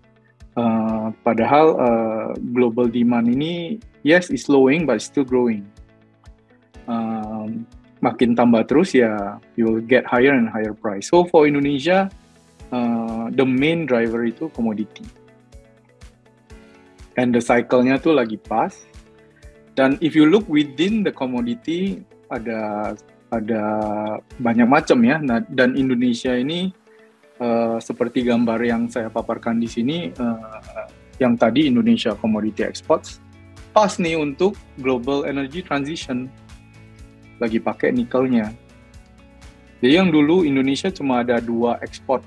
padahal global demand ini yes is slowing but still growing. Makin tambah terus ya you will get higher and higher price. So for Indonesia the main driver itu commodity. And the cycle-nya tuh lagi pas. Dan if you look within the commodity ada banyak macam ya. Nah, dan Indonesia ini seperti gambar yang saya paparkan di sini, yang tadi Indonesia Commodity Exports, pas nih untuk global energy transition, lagi pakai nikelnya. Jadi yang dulu Indonesia cuma ada 2 export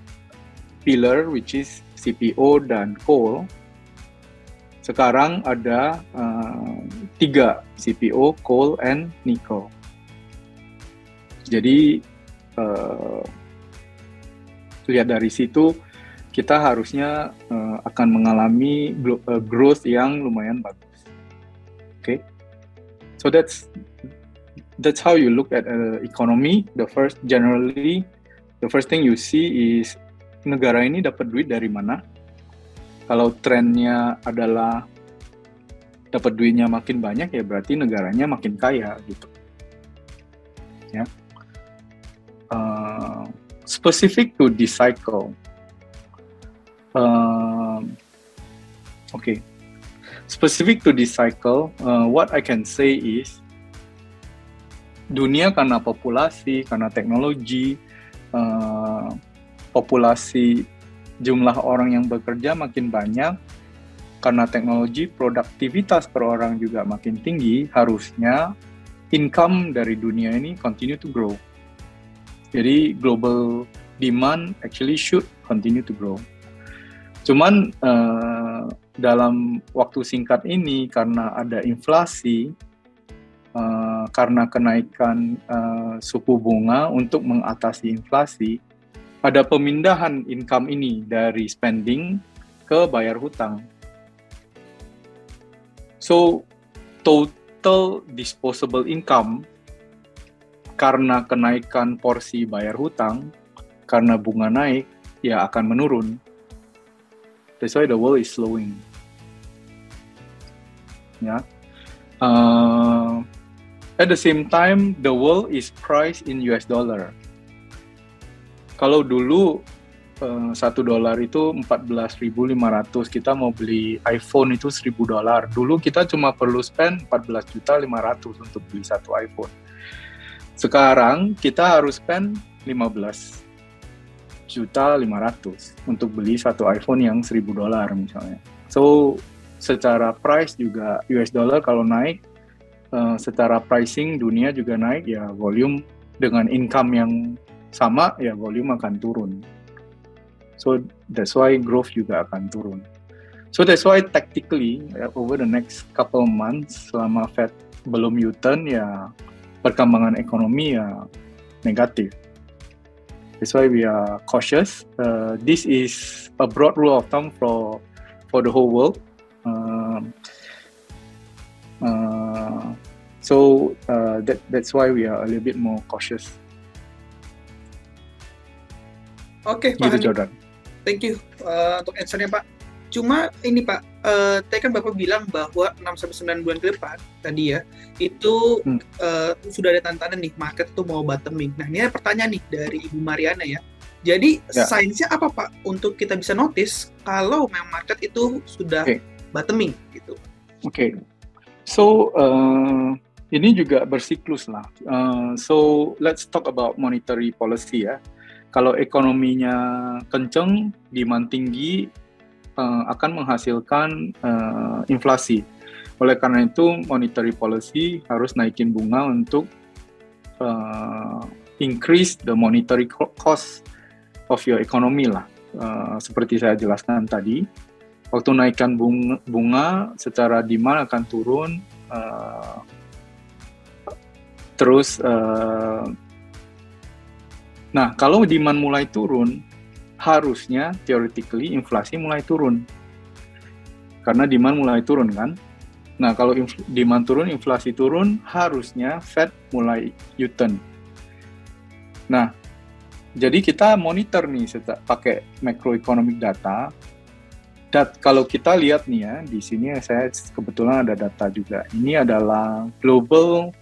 pillar, which is CPO dan coal. Sekarang ada 3, CPO, coal, and nickel. Jadi lihat dari situ kita harusnya akan mengalami growth yang lumayan bagus. Okay, so that's how you look at economy. The first thing you see is negara ini dapat duit dari mana. Kalau trennya adalah dapat duitnya makin banyak ya berarti negaranya makin kaya gitu. Ya. Specific to this cycle. Specific to this cycle, what I can say is dunia karena populasi, karena teknologi, populasi jumlah orang yang bekerja makin banyak, karena teknologi produktivitas per orang juga makin tinggi, harusnya income dari dunia ini continue to grow. Jadi global demand actually should continue to grow. Cuman dalam waktu singkat ini karena ada inflasi, karena kenaikan suku bunga untuk mengatasi inflasi, ada pemindahan income ini dari spending ke bayar hutang. So total disposable income karena kenaikan porsi bayar hutang, karena bunga naik, ya akan menurun. That's why the world is slowing. Ya. At the same time, the world is priced in US dollar. Kalau dulu $1 itu 14.500, kita mau beli iPhone itu $1.000. Dulu kita cuma perlu spend 14.500.000 untuk beli satu iPhone. Sekarang kita harus spend 15.500.000 untuk beli satu iPhone yang $1.000 misalnya. So secara price juga US dollar kalau naik, secara pricing dunia juga naik, ya volume dengan income yang sama ya volume akan turun. So that's why growth juga akan turun. So that's why tactically over the next couple months selama Fed belum U-turn ya perkembangan ekonomi ya negatif. That's why we are cautious. This is a broad rule of thumb for the whole world. That's why we are a little bit more cautious. Oke, Pak. Gitu, Jordan. Thank you untuk answer-nya, Pak. Cuma ini, Pak, tadi kan Bapak bilang bahwa 6-9 bulan ke depan tadi ya, itu sudah ada tanda-tanda nih market tuh mau bottoming. Nah, ini ada pertanyaan nih dari Ibu Mariana ya. Jadi Ya. sainsnya apa Pak untuk kita bisa notice kalau memang market itu sudah bottoming gitu? Oke. So ini juga bersiklus lah. So let's talk about monetary policy ya. Kalau ekonominya kenceng, demand tinggi, akan menghasilkan inflasi. Oleh karena itu, monetary policy harus naikin bunga untuk increase the monetary cost of your economy lah. Seperti saya jelaskan tadi, waktu naikkan bunga secara demand akan turun, terus nah kalau demand mulai turun, harusnya theoretically inflasi mulai turun karena demand mulai turun kan. Nah kalau demand turun, inflasi turun, harusnya Fed mulai U-turn. Nah jadi kita monitor nih pakai macroeconomic data. Kalau kita lihat nih ya, di sini saya kebetulan ada data juga. Ini adalah Global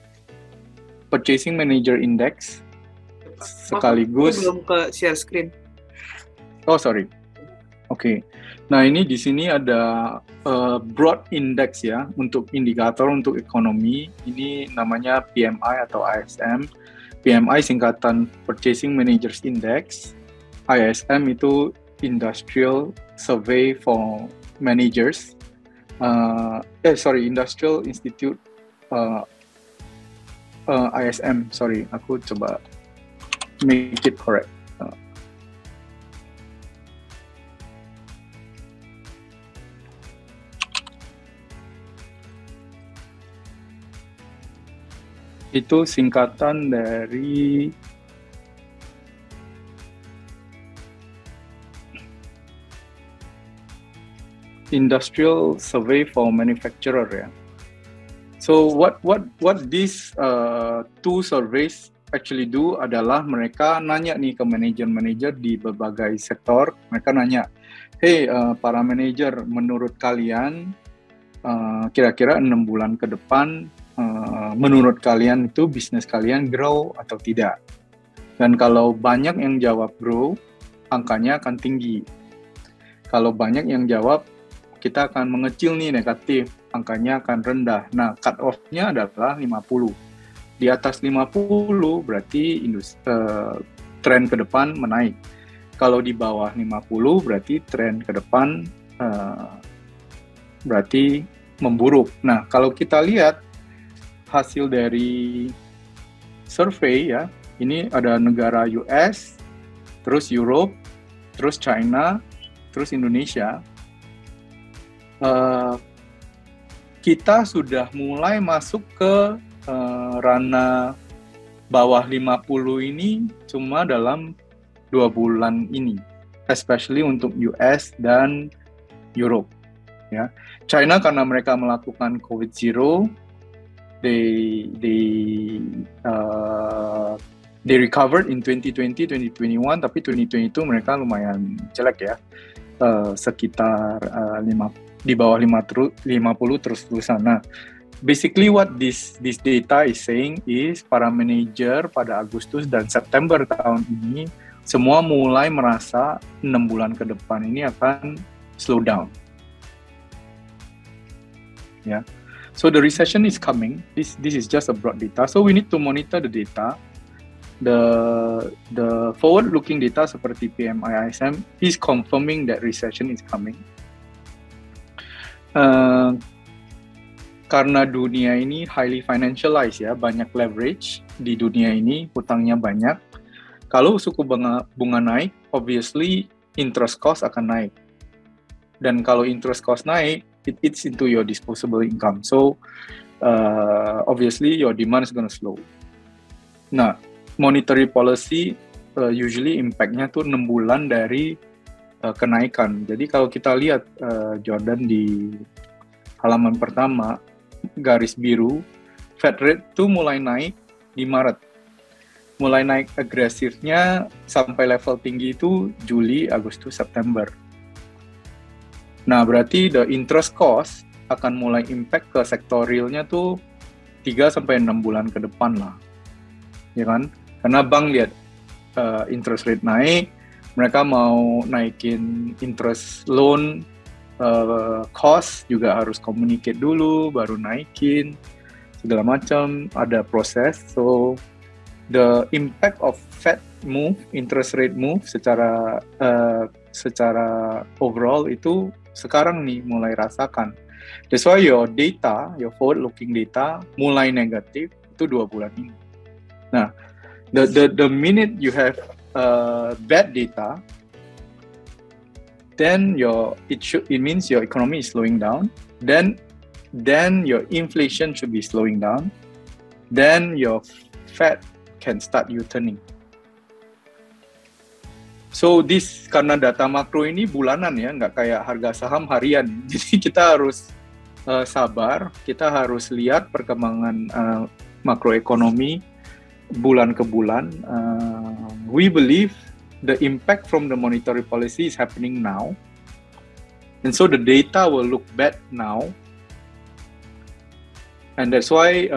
Purchasing Manager Index, sekaligus. Belum ke share screen. Oh sorry. Oke. Nah ini di sini ada broad index ya untuk indikator untuk ekonomi. Ini namanya PMI atau ISM. PMI singkatan Purchasing Managers Index. ISM itu Industrial Survey for Managers. Industrial Institute ISM. Sorry, aku coba make it correct. Itu singkatan dari Industrial Survey for Manufacturer ya. So what these two surveys actually do adalah mereka nanya nih ke manajer-manajer di berbagai sektor. Mereka nanya, hey para manajer, menurut kalian kira-kira 6 bulan ke depan menurut kalian itu bisnis kalian grow atau tidak? Dan kalau banyak yang jawab grow, angkanya akan tinggi. Kalau banyak yang jawab, kita akan mengecil nih negatif, angkanya akan rendah. Nah, cut off-nya adalah 50. Di atas 50 berarti tren ke depan menaik. Kalau di bawah 50 berarti tren ke depan berarti memburuk. Nah, kalau kita lihat hasil dari survei ya, ini ada negara US, terus Europe, terus China, terus Indonesia. Kita sudah mulai masuk ke ranah bawah 50 ini cuma dalam 2 bulan ini, especially untuk US dan Europe. Ya, China karena mereka melakukan COVID zero, they recovered in 2020, 2021, tapi 2022 mereka lumayan jelek ya, sekitar di bawah 50 terus-terusan. Nah, basically what this data is saying is para manajer pada Agustus dan September tahun ini semua mulai merasa 6 bulan ke depan ini akan slow down. Yeah. So the recession is coming. This is just a broad data. So we need to monitor the data. The forward-looking data seperti PMI ISM is confirming that recession is coming. Karena dunia ini highly financialized ya, banyak leverage di dunia ini, hutangnya banyak. Kalau suku bunga naik, obviously interest cost akan naik. Dan kalau interest cost naik, it eats into your disposable income. So, obviously your demand is gonna slow. Nah, monetary policy usually impact-nya tuh 6 bulan dari kenaikan. Jadi kalau kita lihat Jordan di halaman pertama, garis biru, Fed rate tuh mulai naik di Maret. Mulai naik agresifnya sampai level tinggi itu Juli, Agustus, September. Nah, berarti the interest cost akan mulai impact ke sektor realnya tuh 3-6 bulan ke depan lah. Ya kan? Karena bank lihat interest rate naik, mereka mau naikin interest loan, cost juga harus communicate dulu, baru naikin, segala macam, ada proses. So, the impact of Fed move, interest rate move secara overall itu sekarang nih mulai rasakan. That's why your data, your forward-looking data mulai negatif itu 2 bulan ini. Nah, the minute you have bad data, then it means your economy is slowing down. Then your inflation should be slowing down. Then your Fed can start U-turning. So this karena data makro ini bulanan ya, nggak kayak harga saham harian. Jadi kita harus sabar, kita harus lihat perkembangan makroekonomi bulan ke bulan. We believe the impact from the monetary policy is happening now, and so the data will look bad now, and that's why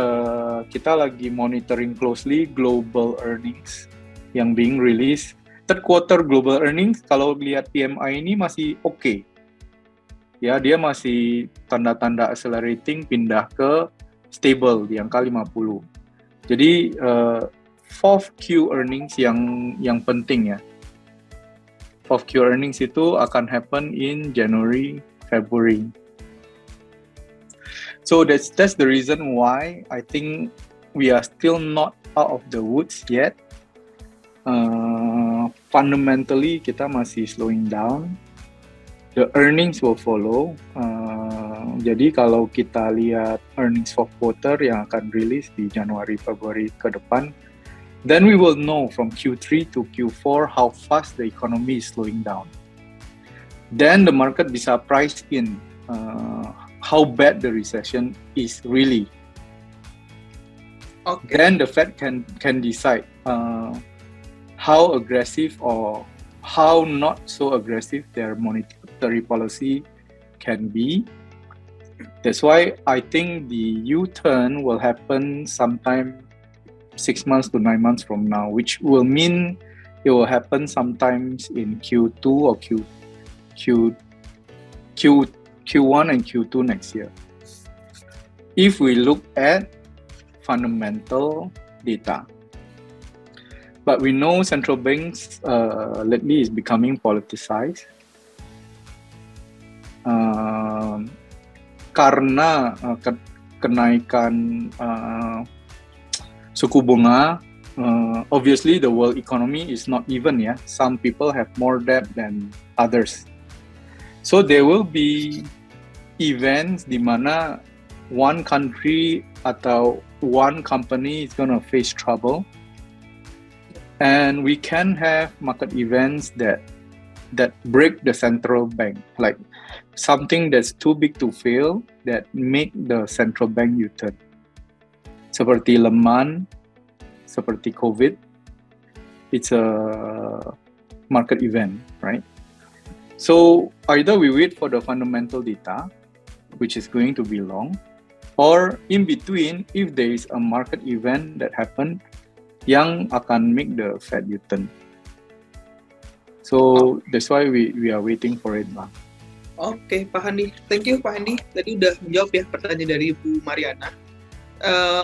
kita lagi monitoring closely global earnings yang being released. Third quarter global earnings, kalau lihat PMI ini masih oke. Ya, dia masih tanda-tanda accelerating pindah ke stable di angka 50. Jadi 4th Q earnings yang penting ya. 4th Q earnings itu akan happen in January, February. So that's the reason why I think we are still not out of the woods yet. Fundamentally kita masih slowing down. The earnings will follow. Jadi kalau kita lihat earnings 4th quarter yang akan rilis di Januari, Februari ke depan, then we will know from Q3 to Q4 how fast the economy is slowing down. Then the market bisa price in how bad the recession is really. Okay. Then the Fed can decide how aggressive or how not so aggressive their monetary policy can be. That's why I think the U-turn will happen sometime 6 months to 9 months from now, which will mean it will happen sometimes in Q2 or Q1 and Q2 next year. If we look at fundamental data. But we know central banks lately is becoming politicized karena kenaikan suku bunga. Obviously, the world economy is not even ya. Some people have more debt than others. So there will be events di mana one country atau one company is gonna face trouble. And we can have market events that break the central bank, like something that's too big to fail that make the central bank U-turn. Seperti Lehman, seperti COVID, it's a market event, right? So either we wait for the fundamental data, which is going to be long, or in between, if there is a market event that happened, yang akan make the Fed U-turn. So that's why we are waiting for it, Bang. Oke, Pak Handi. Thank you, Pak Handi. Tadi udah menjawab ya pertanyaan dari Bu Mariana.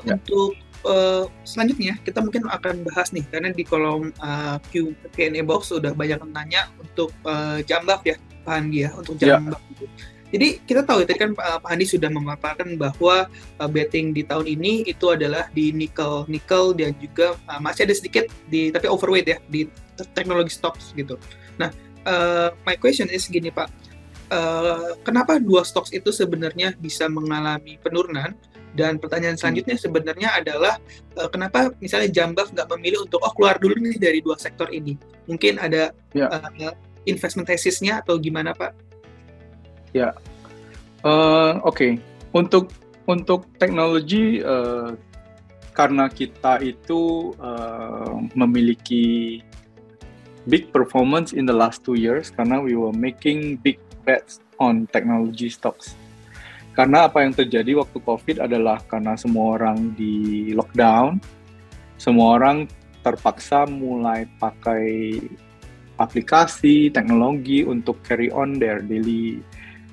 Untuk selanjutnya, kita mungkin akan bahas nih, karena di kolom Q&A box sudah banyak yang nanya untuk jambak ya, Pak Handi ya, untuk jambak. Jadi kita tahu ya, tadi kan Pak Handi sudah memaparkan bahwa betting di tahun ini itu adalah di nikel dan juga masih ada sedikit tapi overweight ya di teknologi stocks gitu. Nah, my question is gini Pak, kenapa 2 stocks itu sebenarnya bisa mengalami penurunan? Dan pertanyaan selanjutnya sebenarnya adalah kenapa misalnya Jambaf nggak memilih untuk keluar dulu nih dari 2 sektor ini? Mungkin ada investment thesis-nya atau gimana Pak? Ya, oke. Untuk teknologi, karena kita itu memiliki big performance in the last 2 years, karena we were making big bets on technology stocks. Karena apa yang terjadi waktu COVID adalah karena semua orang di lockdown, semua orang terpaksa mulai pakai aplikasi, teknologi untuk carry on their daily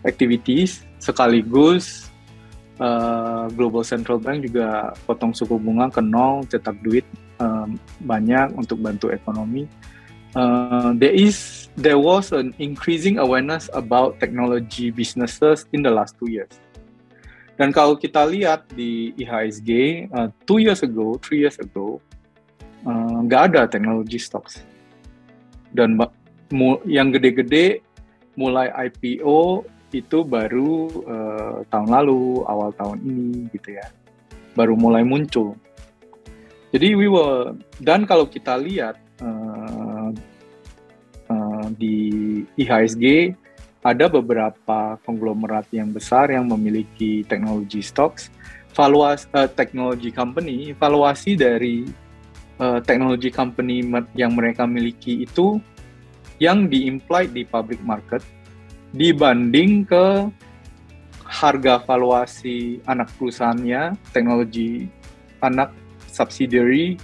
activities, sekaligus Global Central Bank juga potong suku bunga ke nol, cetak duit banyak untuk bantu ekonomi. There was an increasing awareness about technology businesses in the last 2 years. Dan kalau kita lihat di IHSG, 3 years ago, nggak ada technology stocks. Dan yang gede-gede mulai IPO itu baru tahun lalu, awal tahun ini gitu ya, baru mulai muncul. Jadi dan kalau kita lihat di IHSG ada beberapa konglomerat yang besar yang memiliki technology stocks, technology company, valuasi dari technology company yang mereka miliki itu yang di-implied di public market dibanding ke harga valuasi anak perusahaannya, teknologi anak subsidiary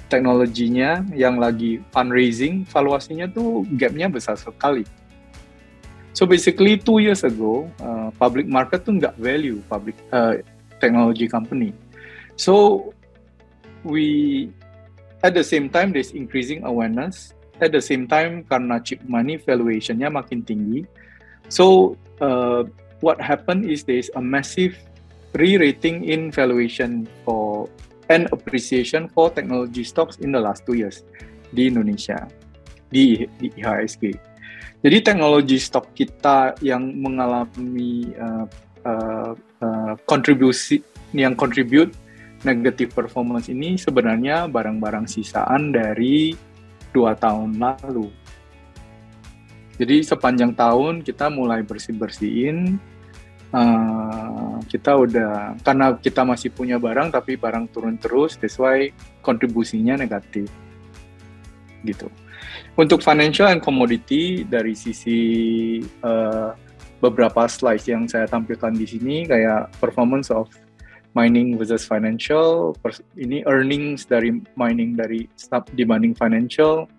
teknologinya yang lagi fundraising, valuasinya tuh gap-nya besar sekali. So basically 2 years ago, public market tuh nggak value technology company. So at the same time there's increasing awareness. At the same time karena cheap money valuation-nya makin tinggi. So what happened is there's a massive re-rating in valuation and appreciation for technology stocks in the last 2 years di Indonesia, di IHSG. Jadi teknologi stock kita yang mengalami kontribusi yang contribute negative performance ini sebenarnya barang-barang sisaan dari 2 tahun lalu. Jadi sepanjang tahun kita mulai bersih-bersihin. Kita udah, karena kita masih punya barang tapi barang turun terus, that's why kontribusinya negatif gitu. Untuk financial and commodity dari sisi beberapa slides yang saya tampilkan di sini kayak performance of mining versus financial, ini earnings dari mining dari dibanding financial,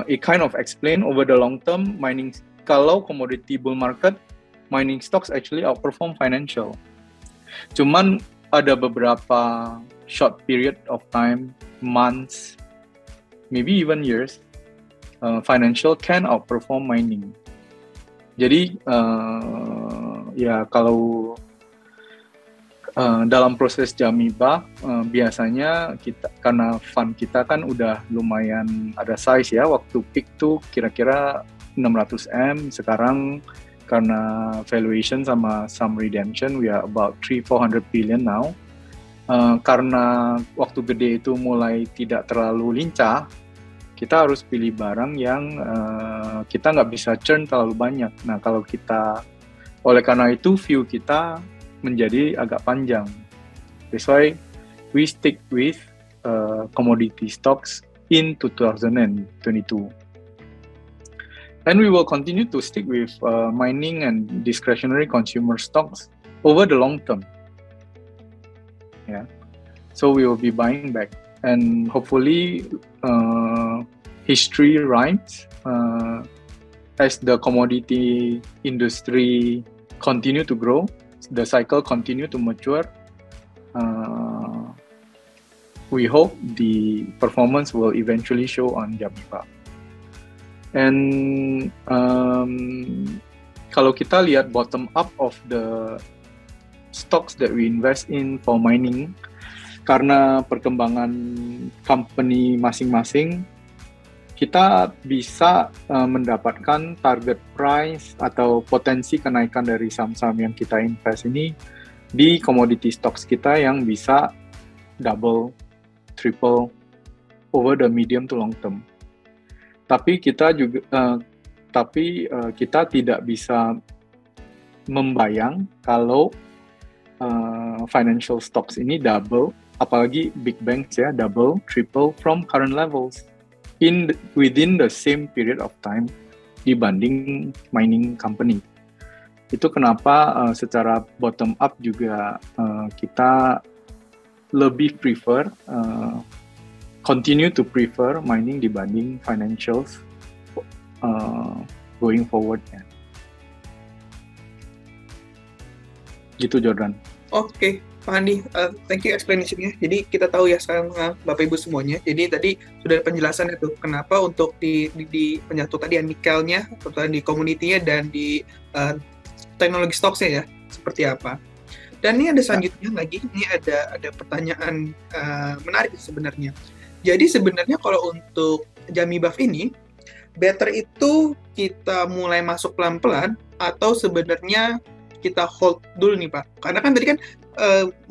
it kind of explain over the long term mining, kalau commodity bull market mining stocks actually outperform financial. Cuman ada beberapa short period of time, months, maybe even years, financial can outperform mining. Jadi ya kalau dalam proses Jamibah biasanya kita, karena fund kita kan udah lumayan ada size ya, waktu peak tuh kira-kira 600M, sekarang karena valuation sama some redemption, we are about 300-400 billion now. Karena waktu gede itu mulai tidak terlalu lincah, kita harus pilih barang yang kita nggak bisa churn terlalu banyak. Nah, oleh karena itu view kita menjadi agak panjang. That's why we stick with commodity stocks in 2022. And we will continue to stick with mining and discretionary consumer stocks over the long term. Yeah, so we will be buying back, and hopefully history writes as the commodity industry continue to grow, the cycle continue to mature. We hope the performance will eventually show on Jamibah. And kalau kita lihat bottom up of the stocks that we invest in for mining, karena perkembangan company masing-masing, kita bisa mendapatkan target price atau potensi kenaikan dari saham-saham yang kita invest ini di commodity stocks kita yang bisa double, triple over the medium to long term. Tapi kita tidak bisa membayang kalau financial stocks ini double, apalagi big banks ya, double, triple from current levels within the same period of time dibanding mining company. Itu kenapa secara bottom up juga kita lebih continue to prefer mining dibanding financials going forward ya. Gitu Jordan. Oke, Pak Andi, thank you explanation-nya. Jadi kita tahu ya sekarang Bapak Ibu semuanya. Jadi tadi sudah ada penjelasan itu kenapa untuk di penyatu tadi ya nikelnya, atau di community-nya dan di teknologi stocks-nya ya seperti apa. Dan ini ada selanjutnya lagi, ini ada pertanyaan menarik sebenarnya. Jadi sebenarnya kalau untuk JamiBuff ini, better itu kita mulai masuk pelan-pelan atau sebenarnya kita hold dulu nih Pak? Karena kan tadi kan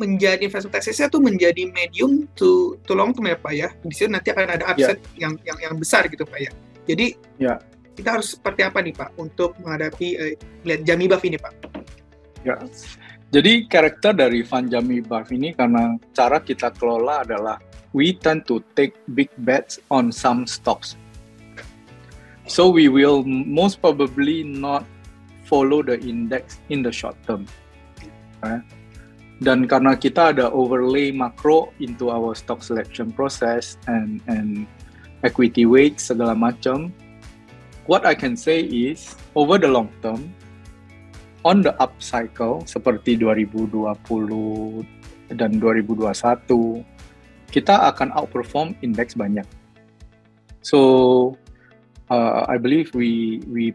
menjadi investment tesisnya tuh menjadi medium to long term ya Pak ya. Di sini nanti akan ada upside yang besar gitu Pak ya. Jadi kita harus seperti apa nih Pak untuk menghadapi lihat JamiBuff ini Pak? Ya. Jadi karakter dari fund JamiBuff ini karena cara kita kelola adalah we tend to take big bets on some stocks. So we will most probably not follow the index in the short term. Dan karena kita ada overlay macro into our stock selection process and equity weight segala macam, what I can say is over the long term, on the up cycle seperti 2020 dan 2021, kita akan outperform index banyak. So I believe we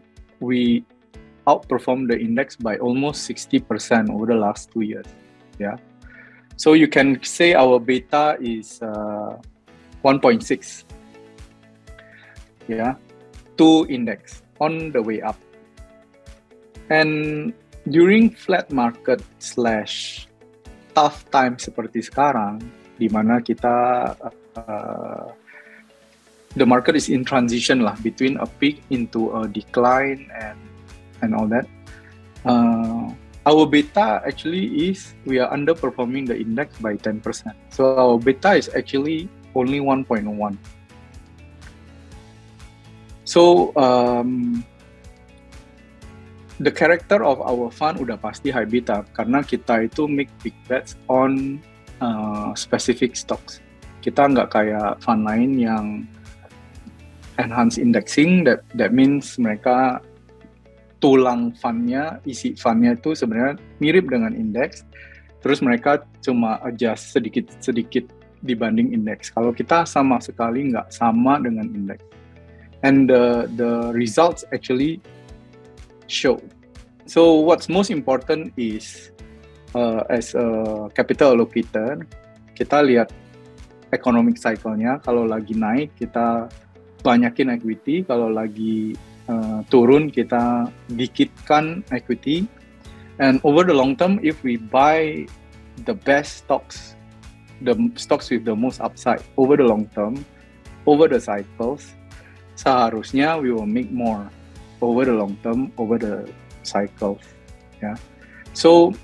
outperform the index by almost 60% over the last 2 years. Yeah. So you can say our beta is 1.6. Yeah. To index on the way up. And during flat market / tough time seperti sekarang, di mana kita the market is in transition lah between a peak into a decline and all that. Our beta actually is we are underperforming the index by 10%. So our beta is actually only 1.1. So the character of our fund udah pasti high beta karena kita itu make big bets on specific stocks. Kita nggak kayak fund lain yang enhanced indexing, that means mereka tulang fundnya, isi fundnya itu sebenarnya mirip dengan indeks, terus mereka cuma adjust sedikit dibanding indeks. Kalau kita sama sekali nggak sama dengan indeks, and the results actually show. So what's most important is as a capital allocator, kita lihat economic cycle-nya. Kalau lagi naik kita banyakin equity, kalau lagi turun kita dikitkan equity. And over the long term, if we buy the best stocks, the stocks with the most upside over the long term, over the cycles, seharusnya we will make more over the long term, over the cycles. Yeah. So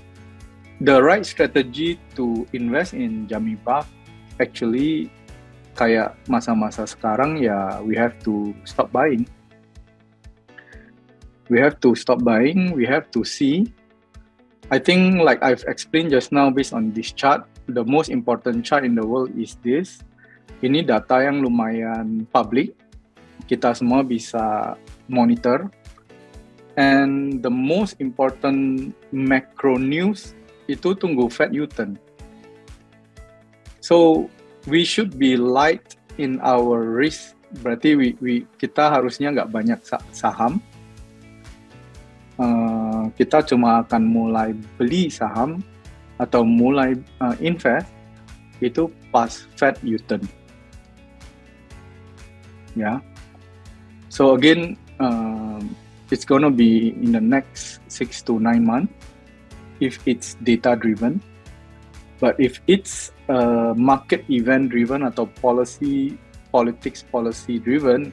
the right strategy to invest in JamiBuff actually kayak masa-masa sekarang ya, we have to stop buying. We have to stop buying, we have to see. I think like I've explained just now based on this chart, the most important chart in the world is this. Ini data yang lumayan public, kita semua bisa monitor. And the most important macro news itu tunggu Fed U-turn. So we should be light in our risk. Berarti kita harusnya nggak banyak saham. Kita cuma akan mulai beli saham atau mulai invest itu pas Fed U-turn. Yeah. So again, it's gonna be in the next 6 to 9 months if it's data driven. But if it's market event driven atau politics policy driven,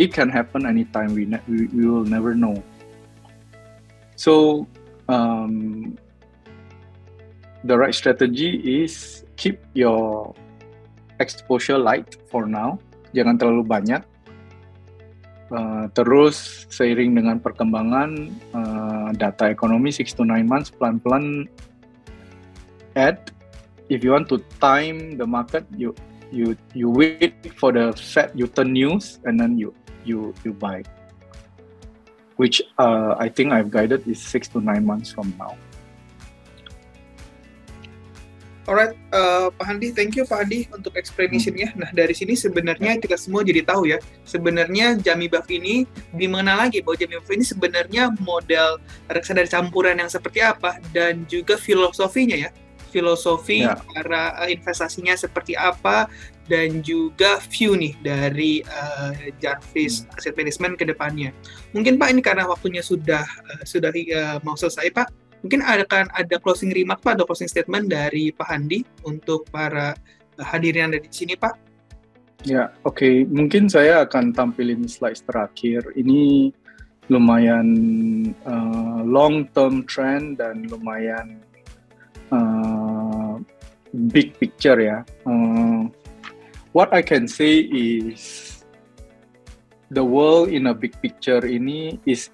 it can happen anytime. We will never know. So the right strategy is keep your exposure light for now. Jangan terlalu banyak. Terus seiring dengan perkembangan data ekonomi 6 to 9 months, pelan-pelan add. If you want to time the market, you wait for the Fed U-turn news and then you buy. which I think I've guided is 6 to 9 months from now. Alright, Pak Handi, thank you Pak Handi untuk explanation-nya. Nah, dari sini sebenarnya kita semua jadi tahu ya, sebenarnya JamiBuff ini dimengenal lagi bahwa JamiBuff ini sebenarnya model reksadana campuran yang seperti apa, dan juga filosofinya ya, filosofi cara investasinya seperti apa, dan juga view nih dari Jarvis Asset Management ke depannya. Mungkin Pak, ini karena waktunya sudah mau selesai Pak, mungkin akan ada closing remark Pak, atau closing statement dari Pak Handi untuk para hadirin yang ada di sini Pak. Ya, oke. Mungkin saya akan tampilin slide terakhir. Ini lumayan long term trend dan lumayan big picture ya. What I can say is the world in a big picture ini is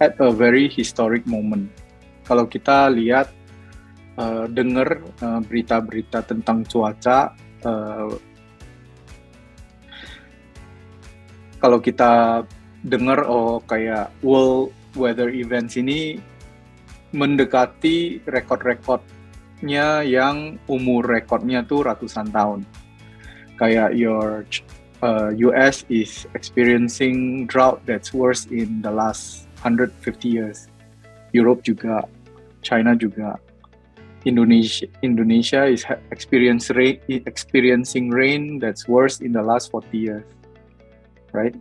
at a very historic moment. Kalau kita lihat, dengar berita-berita tentang cuaca, kalau kita dengar kayak world weather events ini mendekati rekod-rekodnya yang umur rekodnya tuh ratusan tahun. Kayak US is experiencing drought that's worse in the last 150 years. Europe juga, China juga. Indonesia is experiencing rain that's worse in the last 40 years. Right?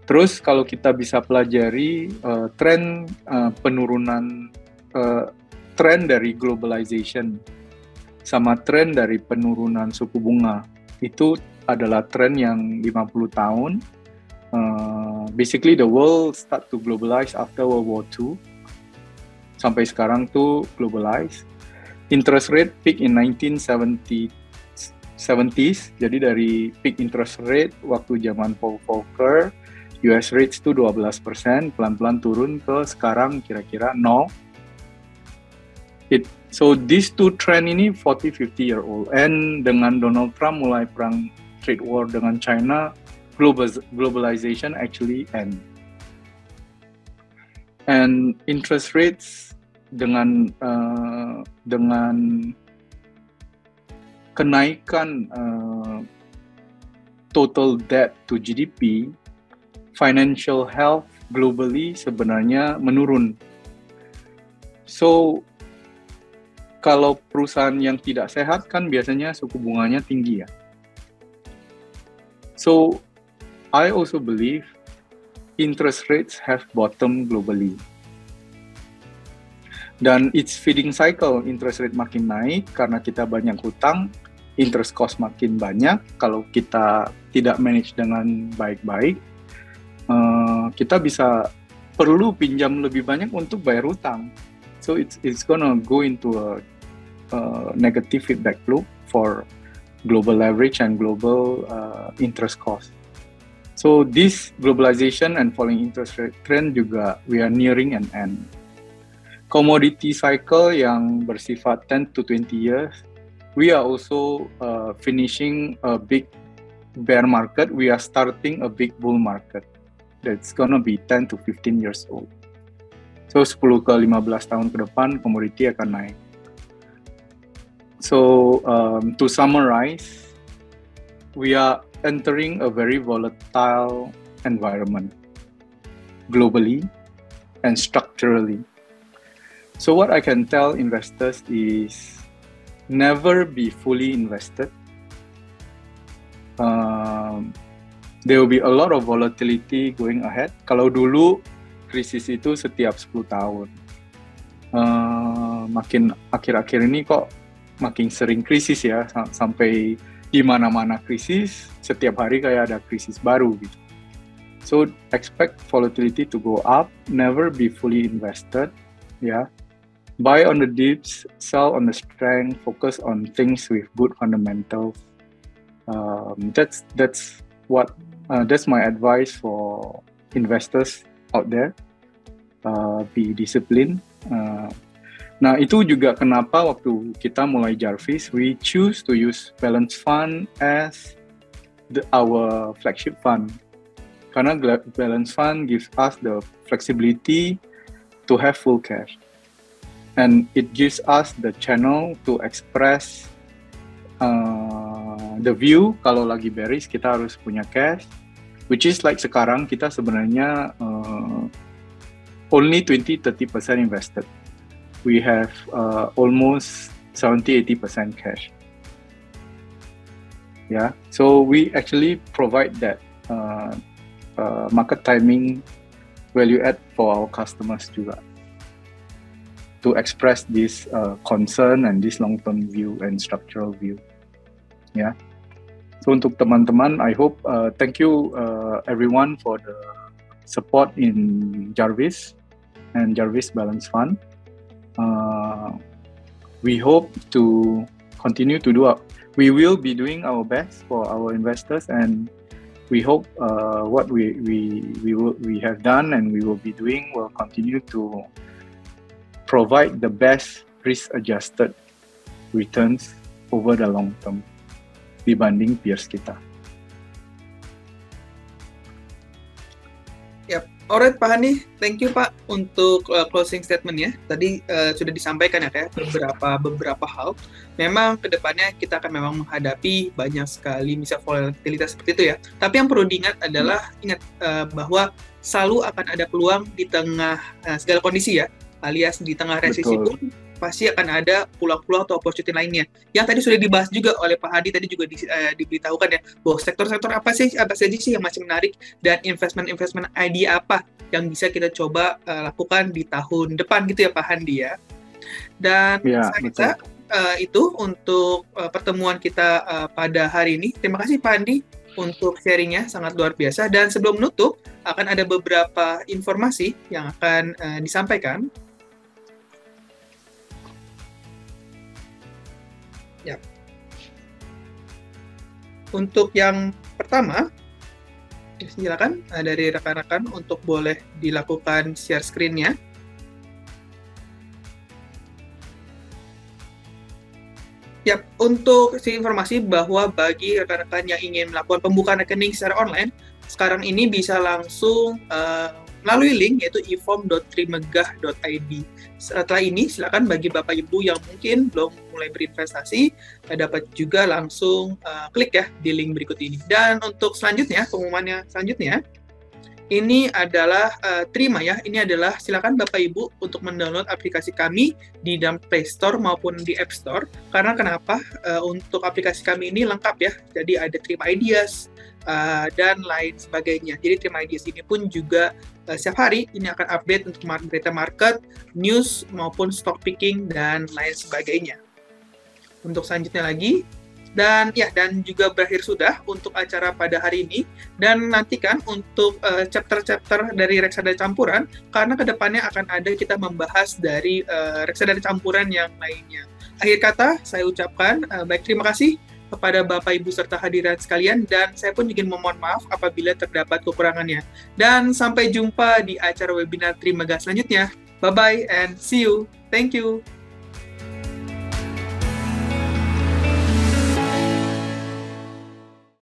Terus kalau kita bisa pelajari tren penurunan, tren dari globalization sama tren dari penurunan suku bunga, itu adalah tren yang 50 tahun. Basically the world start to globalize after World War II. Sampai sekarang tuh globalize. Interest rate peak in 1970s. Jadi dari peak interest rate waktu zaman Paul Volcker, US rates itu 12%, pelan-pelan turun ke sekarang kira-kira 0. So these two trend ini 40-50 year old. And dengan Donald Trump mulai perang trade war dengan China, globalization actually end. And interest rates dengan kenaikan total debt to GDP, financial health globally sebenarnya menurun. So kalau perusahaan yang tidak sehat kan biasanya suku bunganya tinggi ya. So I also believe interest rates have bottomed globally. Dan it's feeding cycle, interest rate makin naik karena kita banyak hutang, interest cost makin banyak. Kalau kita tidak manage dengan baik-baik, kita bisa perlu pinjam lebih banyak untuk bayar hutang. So it's gonna go into a negative feedback loop for global leverage and global interest cost. So this globalization and falling interest rate trend juga we are nearing an end. Commodity cycle yang bersifat 10 to 20 years, we are also finishing a big bear market. We are starting a big bull market that's gonna be 10 to 15 years old. So 10 ke 15 tahun ke depan komoditi akan naik. So to summarize, we are entering a very volatile environment globally and structurally. So what I can tell investors is never be fully invested. There will be a lot of volatility going ahead. Kalau dulu krisis itu setiap 10 tahun. Makin akhir-akhir ini kok makin sering krisis ya, sampai di mana-mana krisis, setiap hari kayak ada krisis baru gitu. So expect volatility to go up, never be fully invested, ya. Buy on the dips, sell on the strength, focus on things with good fundamentals. That's my advice for investors out there. Be disciplined. Nah, itu juga kenapa waktu kita mulai Jarvis, we choose to use balance fund as our flagship fund. Karena balance fund gives us the flexibility to have full cash. And it gives us the channel to express the view. Kalau lagi bearish kita harus punya cash, which is like sekarang kita sebenarnya only 20-30% invested. We have almost 70-80% cash. Yeah, so we actually provide that market timing value add for our customers juga, to express this concern and this long-term view and structural view. Yeah. So untuk teman-teman, I hope thank you everyone for the support in Jarvis and Jarvis Balance Fund. We hope to continue to do. We will be doing our best for our investors, and we hope what we have done and we will be doing will continue to provide the best risk-adjusted returns over the long term dibanding peers kita. Yap, alright Pak Hani, thank you Pak untuk closing statement-nya. Tadi sudah disampaikan ya kayak beberapa hal. Memang kedepannya kita akan memang menghadapi banyak sekali misal volatilitas seperti itu ya. Tapi yang perlu diingat adalah bahwa selalu akan ada peluang di tengah segala kondisi ya, alias di tengah resesi pun pasti akan ada peluang-peluang atau opportunity lainnya. Yang tadi sudah dibahas juga oleh Pak Hadi, tadi juga diberitahukan ya, bahwa sektor-sektor apa saja sih yang masih menarik dan investment idea apa yang bisa kita coba lakukan di tahun depan gitu ya Pak Hadi ya. Dan ya, saya rasa itu untuk pertemuan kita pada hari ini. Terima kasih Pak Hadi untuk sharingnya, sangat luar biasa. Dan sebelum menutup, akan ada beberapa informasi yang akan disampaikan. Ya. Untuk yang pertama, silakan dari rekan-rekan untuk boleh dilakukan share screen-nya. Ya, untuk informasi bahwa bagi rekan-rekan yang ingin melakukan pembukaan rekening secara online, sekarang ini bisa langsung melalui link yaitu e-form.trimegah.id. Setelah ini silakan bagi Bapak Ibu yang mungkin belum mulai berinvestasi dapat juga langsung klik ya di link berikut ini. Dan untuk selanjutnya, pengumumannya selanjutnya ini adalah Trima ya. Ini adalah silakan Bapak Ibu untuk mendownload aplikasi kami di dalam Play Store maupun di App Store. Karena kenapa? Untuk aplikasi kami ini lengkap ya. Jadi ada Trima Ideas dan lain sebagainya. Jadi Trima Ideas ini pun juga setiap hari ini akan update untuk berita market, news maupun stock picking dan lain sebagainya. Untuk selanjutnya lagi, dan juga berakhir sudah untuk acara pada hari ini, dan nantikan untuk chapter-chapter dari reksadana campuran, karena kedepannya akan ada kita membahas dari reksadana campuran yang lainnya. Akhir kata saya ucapkan baik, terima kasih kepada Bapak Ibu serta hadirat sekalian, dan saya pun ingin memohon maaf apabila terdapat kekurangannya. Dan sampai jumpa di acara webinar Trimegah selanjutnya. Bye bye and see you. Thank you.